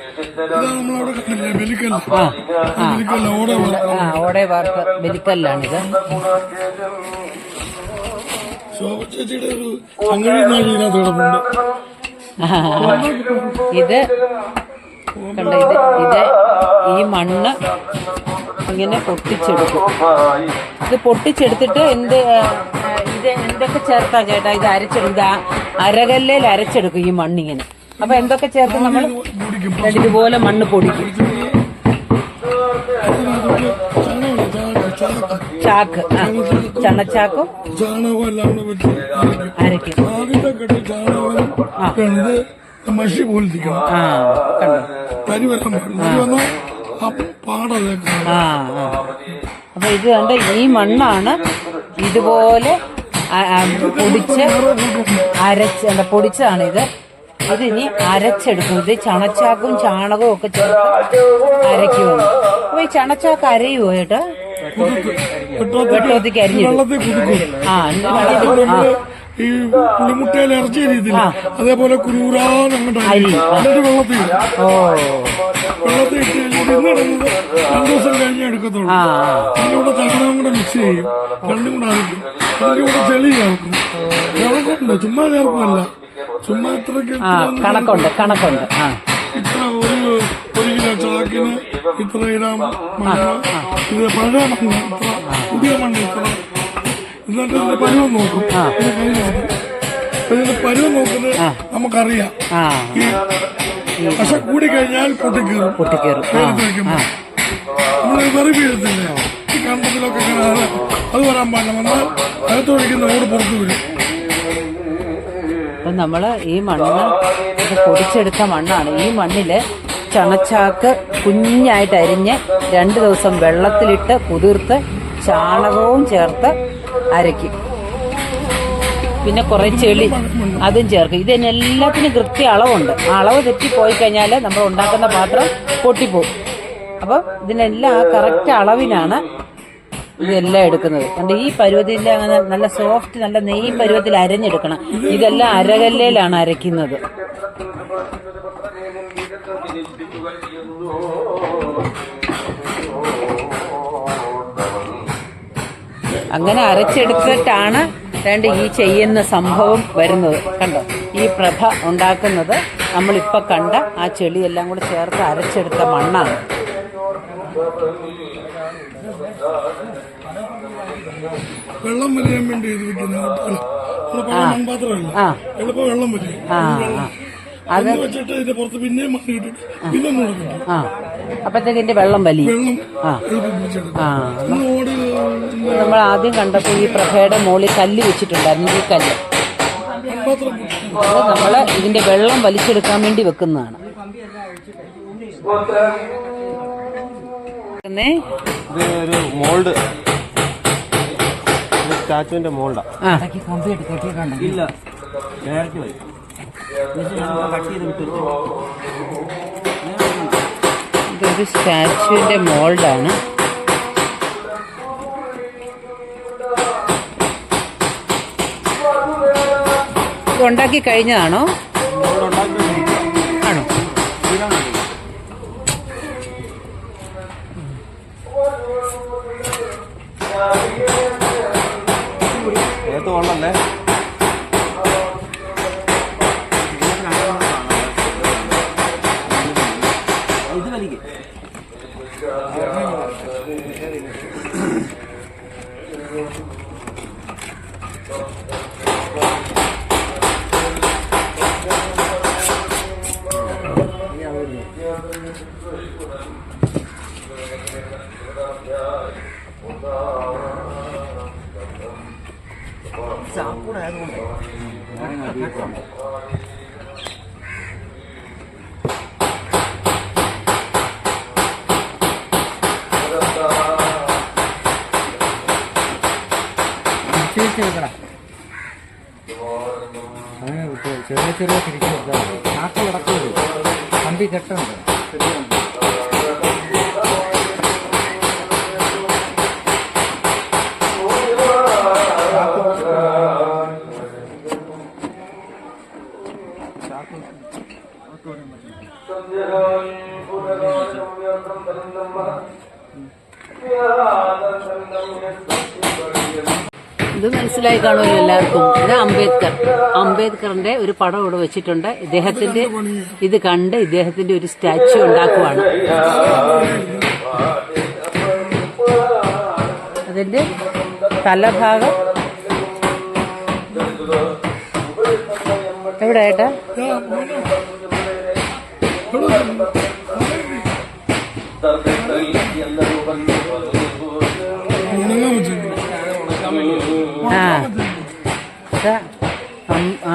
ഇതാ നമ്മളവിടെ കണ്ടില്ലേ ബലിക്കല്ല. ബലിക്കല്ല ഓടെ വാർത്ത ബലിക്കല്ലാണിത്. ശോഭ ചേച്ചിയുടെ ഒരു സംഗതി ഇതിനകത്ത് കിടപ്പുണ്ട്. ഇത് കണ്ടോ, ഇത് ഈ മണ്ണ് ഇങ്ങനെ പൊട്ടിച്ചെടുക്കും. ഇത് പൊട്ടിച്ചെടുത്തിട്ട് ഇത് എന്തൊക്കെ ചേർത്താ ചേട്ടാ ഇത് അരച്ചെടുക്കും? അരകല്ലേൽ അരച്ചെടുക്കും ഈ മണ്ണിങ്ങനെ. അപ്പൊ എന്തൊക്കെ ചേർത്ത് നമ്മൾ ഇതുപോലെ മണ്ണ് പൊടിക്കും. ചാക്ക്, ചണച്ചാക്കും ചാണകവും എല്ലാം കൂടെ വെച്ച് അരയ്ക്കും. ആദ്യത്തെ കെട്ടി ചാണകം ഇത് മഷി പോലെ ഇരിക്കണം. തരി വരാൻ പാടില്ല. അപ്പൊ ഇത് കണ്ട ഈ മണ്ണാണ് ഇതുപോലെ പൊടിച്ചതാണ് ഇത്. ഇതിനി അരച്ചെടുക്കും. ഇത് ചണച്ചാക്കും ചാണകവും ഒക്കെ ചേർത്ത് അരയ്ക്കുമെന്ന്. അപ്പൊ ഈ ചണച്ചാക്ക് അരയുവോ ചേട്ടാ? വെട്ടോത്തിക്ക് അരിഞ്ഞിടും. ഈ പുളിമുട്ടയിൽ ഇറച്ചിയ രീതിയിൽ അതേപോലെ കുരൂരാന്നങ്ങോട്ട് വെള്ളത്തിൽ വെള്ളത്തിൽ ഇട്ട് ഇന്നിടുന്നത് 2 ദിവസം കഴിഞ്ഞേ എടുക്കത്തുള്ളൂ. അതിന്റെ കൂടെ ചാണകം കൂടെ മിക്സ് ചെയ്യും. രണ്ടും കൂടെ അരയ്ക്കും. അതിന്റെ കൂടെ ചെളി ചേർക്കും. കണക്കുണ്ട്, ചുമ്മാ ചേർക്കുമല്ല. ചുമ്മാ ഇത്രയ്ക്ക് കണക്കുണ്ട്. ഇത്ര ഒരു കിലോ ചാക്കിന് ഇത്ര ഇടാം മണ്ണ്. ഇത് പഴയ മണ്ണ് ഇത്ര, പുതിയ മണ്ണ് ഇത്ര. എന്നിട്ട് ഇതിന്റെ പരുവം നോക്കും. ഇതിന്റെ പരുവം നോക്കുന്നത് നമുക്കറിയാം. ഈ പശ കൂടി കഴിഞ്ഞാൽ പൊട്ടിക്കേറും. നമ്മൾ വെറി വീഴത്തില്ല. ഈ കണ്ടത്തിലൊക്കെ ഇങ്ങനെ അത് വരാൻ പാടില്ല. വന്നാൽ അകത്തൊഴിക്കുന്ന ഓട് പുറത്തു വരും. അപ്പം നമ്മൾ ഈ മണ്ണ് ഇത് പൊടിച്ചെടുത്ത മണ്ണാണ്. ഈ മണ്ണില് ചണച്ചാക്ക് കുഞ്ഞായിട്ട് അരിഞ്ഞ് 2 ദിവസം വെള്ളത്തിലിട്ട് കുതിർത്ത് ചാണകവും ചേർത്ത് അരയ്ക്കും. പിന്നെ കുറെ ചെളി അതും ചേർക്കും. ഇതിനെല്ലാത്തിനും കൃത്യ അളവുണ്ട്. ആ അളവ് തെറ്റിപ്പോയി കഴിഞ്ഞാൽ നമ്മൾ ഉണ്ടാക്കുന്ന പാത്രം പൊട്ടിപ്പോവും. അപ്പം ഇതിനെല്ലാം ആ കറക്റ്റ് അളവിനാണ് ഇതെല്ലാം എടുക്കുന്നത്. അതുകൊണ്ട് ഈ പരുവത്തിൽ അങ്ങനെ നല്ല സോഫ്റ്റ് നല്ല നെയ്യ് പരുവത്തിൽ അരഞ്ഞെടുക്കണം. ഇതെല്ലാം അരകല്ലേലാണ് അരയ്ക്കുന്നത്. അങ്ങനെ അരച്ചെടുത്തിട്ടാണ് വേണ്ട ഈ ചെയ്യുന്ന സംഭവം വരുന്നത്. കണ്ടോ, ഈ പ്രഭ ഉണ്ടാക്കുന്നത് നമ്മളിപ്പോൾ കണ്ട ആ ചെളിയെല്ലാം കൂടെ ചേർത്ത് അരച്ചെടുത്ത മണ്ണാണ്. വെള്ളം വലിയാൻ വേണ്ടി മൺപാത്രമല്ല, എളുപ്പം വെള്ളം വലിയും. അത് വെച്ചിട്ട് ഇതിന്റെ പുറത്ത് പിന്നെയും മണ്ണ് ഇട്ടിട്ട് പിന്നെ അപ്പത്തേക്ക് ഇതിന്റെ വെള്ളം വലിയും. നമ്മൾ ആദ്യം കണ്ടപ്പോ ഈ പ്രഭയുടെ മുകളിൽ കല്ല് വെച്ചിട്ടുണ്ടായിരുന്നു. ഈ കല്ല് അത് നമ്മള് ഇതിന്റെ വെള്ളം വലിച്ചെടുക്കാൻ വേണ്ടി വെക്കുന്നതാണ്. ഒരു മോൾഡ്, സ്റ്റാച്ചുവിന്റെ മോൾഡാ. ഇല്ല, ഡയറക്റ്റ് വരും. ഇതൊരു സ്റ്റാച്ചുവിന്റെ മോൾഡാണ്. ഇത് ഉണ്ടാക്കി കഴിഞ്ഞതാണോ? ആണോ? ഏത് കൊള്ളല്ലേ? ഇത് വലിക്കും. കൊടുക്കുന്നുണ്ട്. ചെറിയ ചെറിയ തിരിച്ചു കൊടുത്താൽ മതി. നാട്ടിൽ കിടക്കുന്നത് കമ്പി കെട്ടുണ്ട്. ഇത് മനസ്സിലായി കാണുമല്ലോ എല്ലാവർക്കും. ഇത് അംബേദ്കറിന്റെ ഒരു പടം ഇവിടെ വെച്ചിട്ടുണ്ട്. ഇദ്ദേഹത്തിന്റെ ഇത് കണ്ട് ഇദ്ദേഹത്തിന്റെ ഒരു സ്റ്റാച്യു ഉണ്ടാക്കുവാണ്. അതിന്റെ തലഭാഗം എവിടെ ഏട്ടാ?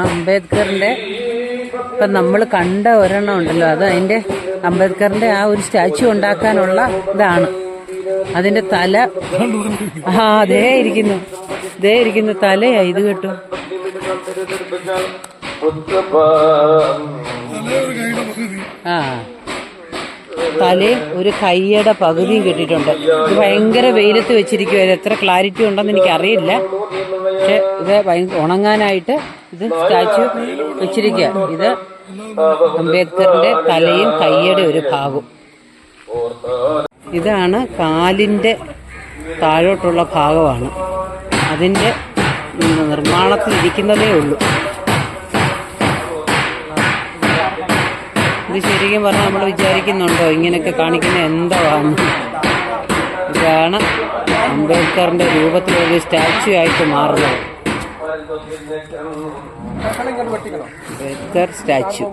അംബേദ്കറിന്റെ ഇപ്പൊ നമ്മൾ കണ്ട ഒരെണ്ണം ഉണ്ടല്ലോ, അത് അതിന്റെ അംബേദ്കറിന്റെ ആ ഒരു സ്റ്റാച്യു ഉണ്ടാക്കാനുള്ള ഇതാണ്. അതിന്റെ തല ദേ ഇരിക്കുന്നു തലയാ ഇത് കേട്ടോ. ആ തലയും ഒരു കൈയുടെ പകുതിയും കെട്ടിയിട്ടുണ്ട്. ഇത് ഭയങ്കര വെയിലത്ത് വെച്ചിരിക്കുവായിരുന്നു. എത്ര ക്ലാരിറ്റി ഉണ്ടെന്ന് എനിക്കറിയില്ല. പക്ഷെ ഇത് ഉണങ്ങാനായിട്ട് ഇത് സ്റ്റാച്യു വെച്ചിരിക്കുക. ഇത് അംബേദ്കറിന്റെ തലയും കൈയുടെ ഒരു ഭാഗവും. ഇതാണ് കാലിന്റെ താഴോട്ടുള്ള ഭാഗമാണ്. അതിന്റെ നിർമ്മാണത്തിലിരിക്കുന്നതേ ഉള്ളൂ. ഇത് ശരിക്കും പറഞ്ഞാൽ നമ്മൾ വിചാരിക്കുന്നുണ്ടോ ഇങ്ങനെയൊക്കെ കാണിക്കുന്ന എന്താണെന്ന്. ഇതാണ് അംബേദ്കറിന്റെ രൂപത്തിലൊരു സ്റ്റാച്യു ആയിട്ട് മാറുന്നത്. അംബേദ്കർ സ്റ്റാച്യു.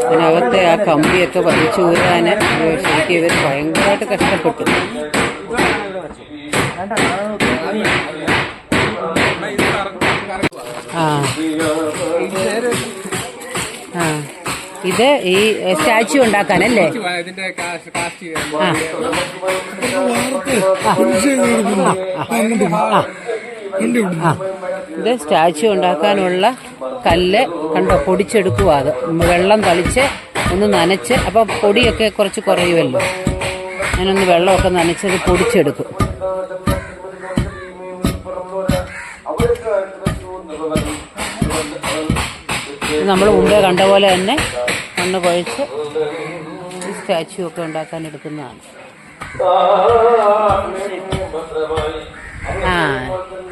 അതിനകത്തെ ആ കമ്പിയൊക്കെ വലിച്ചു ഊരാന് ശരിക്കും ഇവർ ഭയങ്കരമായിട്ട് കഷ്ടപ്പെട്ടു. ഇത് ഈ സ്റ്റാച്യു ഉണ്ടാക്കാനല്ലേ? ഇത് സ്റ്റാച്യു ഉണ്ടാക്കാനുള്ള കല്ല് കണ്ടോ, പൊടിച്ചെടുക്കുക. അത് വെള്ളം തളിച്ച് ഒന്ന് നനച്ച്, അപ്പൊ പൊടിയൊക്കെ കുറച്ച് കുറയുമല്ലോ. ഞാനൊന്ന് വെള്ളമൊക്കെ നനച്ചത് പൊടിച്ചെടുക്കും. നമ്മൾ മുമ്പേ കണ്ട പോലെ തന്നെ മണ്ണ് കുഴച്ച് സ്റ്റാച്യു ഒക്കെ ഉണ്ടാക്കാൻ എടുക്കുന്നതാണ്.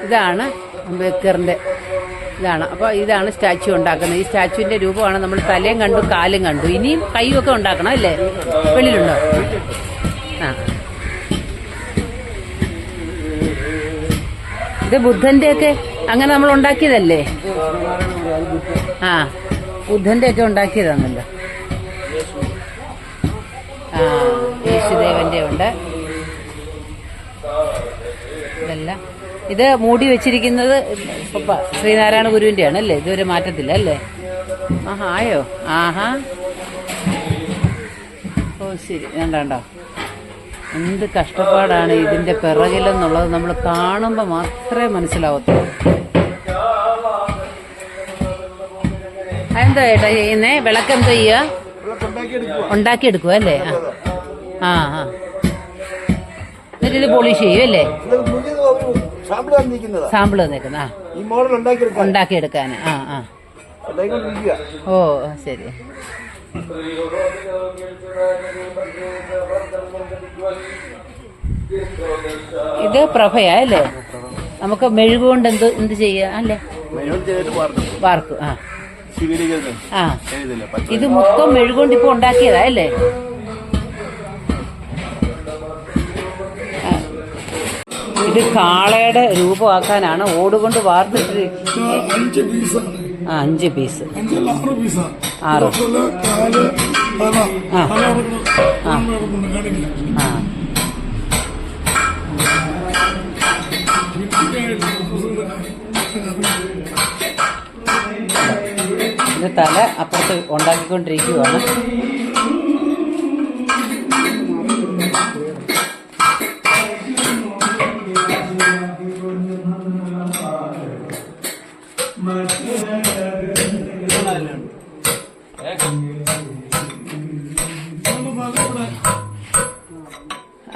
ഇതാണ് അംബേദ്കറിന്റെ ഇതാണ്. അപ്പോൾ ഇതാണ് സ്റ്റാച്യു ഉണ്ടാക്കുന്നത്. ഈ സ്റ്റാച്യുവിന്റെ രൂപമാണ് നമ്മൾ തലയും കണ്ടു കാലും കണ്ടു. ഇനിയും കൈയൊക്കെ ഉണ്ടാക്കണം അല്ലേ? വെളിയിലുണ്ടോ? ഇത് ബുദ്ധന്റെ ഒക്കെ അങ്ങനെ നമ്മൾ ഉണ്ടാക്കിയതല്ലേ? ബുദ്ധന്റെ ഒക്കെ ഉണ്ടാക്കിയതാണല്ലോ. യേശുദേവന്റെ ഉണ്ട്. ഇതെല്ലാം ഇത് മൂടി വെച്ചിരിക്കുന്നത് ശ്രീനാരായണ ഗുരുവിന്റെ ആണ് അല്ലേ? ഇതുവരെ മാറ്റത്തില്ല അല്ലേ? ആയോ? ഓ ശരി. കണ്ടോ എന്ത് കഷ്ടപ്പാടാണ് ഇതിന്റെ പിറകിലെന്നുള്ളത് നമ്മൾ കാണുമ്പോൾ മാത്രമേ മനസ്സിലാവത്തുള്ളൂ. എന്താ ഏട്ടാ ചെയ്യുന്നേ? വിളക്ക് എന്താ ചെയ്യുക? ഉണ്ടാക്കിയെടുക്കുക അല്ലേ? എന്നിട്ട് ഇത് പോളിഷ് ചെയ്യും അല്ലേ? സാമ്പിൾ തന്നേക്കുന്ന ഉണ്ടാക്കിയെടുക്കാന്. ഓ ശരി. ഇത് പ്രഭയാ അല്ലേ? നമുക്ക് മെഴുകുകൊണ്ട് എന്ത് ചെയ്യാ അല്ലേ? വാർക്ക്. ഇത് മൊത്തം മെഴുകുകൊണ്ട് ഇപ്പൊ ഉണ്ടാക്കിയതാ അല്ലേ? ഇത് കാളയുടെ രൂപമാക്കാനാണ് ഓടുകൊണ്ട് വാർത്തിട്ട് 5 പീസ് 6. ഇത് തല അപ്പുറത്ത് ഉണ്ടാക്കിക്കൊണ്ടിരിക്കുകയാണ്.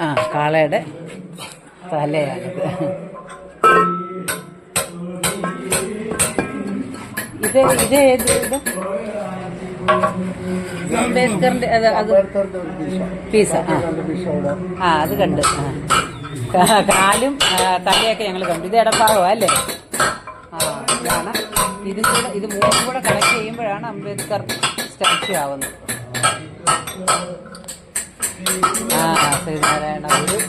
ആ, കാളയുടെ തലയാണിത്. ഇത് ഏത് ഇത് അംബേദ്കറിന്റെ അത് പീസ. ആ അത് കണ്ട്. കാലും തലയൊക്കെ ഞങ്ങൾ കണ്ടു. ഇത് ഇടഭാഗമാ അല്ലേ? ആ ഇതാണ്. ഇത് മൂന്നും കൂടെ കണക്ട് ചെയ്യുമ്പോഴാണ് അംബേദ്കർ സ്റ്റാച്യു ആവുന്നത്. ആ ശ്രീനാരായണ ഗുരു.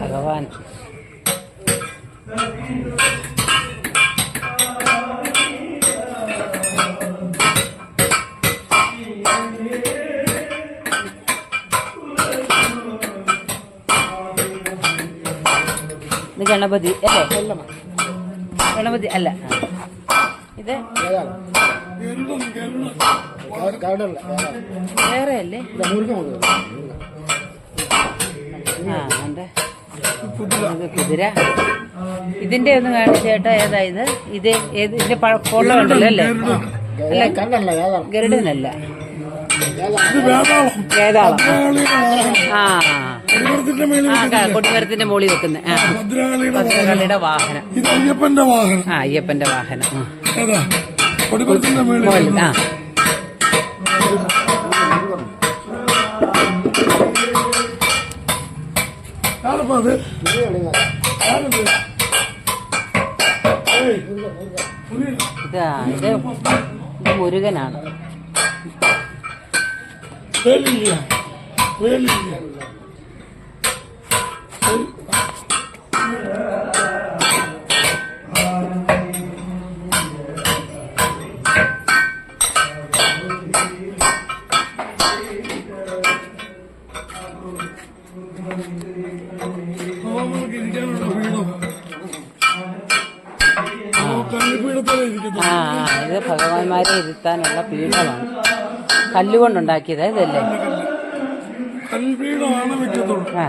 ഭഗവാൻ. ഇത് ഗണപതി അല്ലേ? ഗണപതി അല്ല, ഇത് വേറെ അല്ലേ? ആ ഉണ്ട്. ഇത് കുതിര. ഇതിന്റെ ഒന്ന് കാണിച്ചേട്ടാ. ഏതാ ഇത്? ഇത് ഇതിന്റെ ഫോട്ടോ ഉണ്ടല്ലോ അല്ലേ? ഗരുഡനല്ല, വേതാളം. ആ കൊടിമരത്തിന്റെ മുകളിൽ വെക്കുന്ന ഭദ്രകാളിയുടെ വാഹനം. ആ അയ്യപ്പന്റെ വാഹനം. ആ ഇത് മുരുകനാണ്. ആ ഇത് ഭഗവാന്മാരെ ഇരുത്താനുള്ള പീഠമാണ്. കല്ലുകൊണ്ടുണ്ടാക്കിയത് ഇതല്ലേ? ആ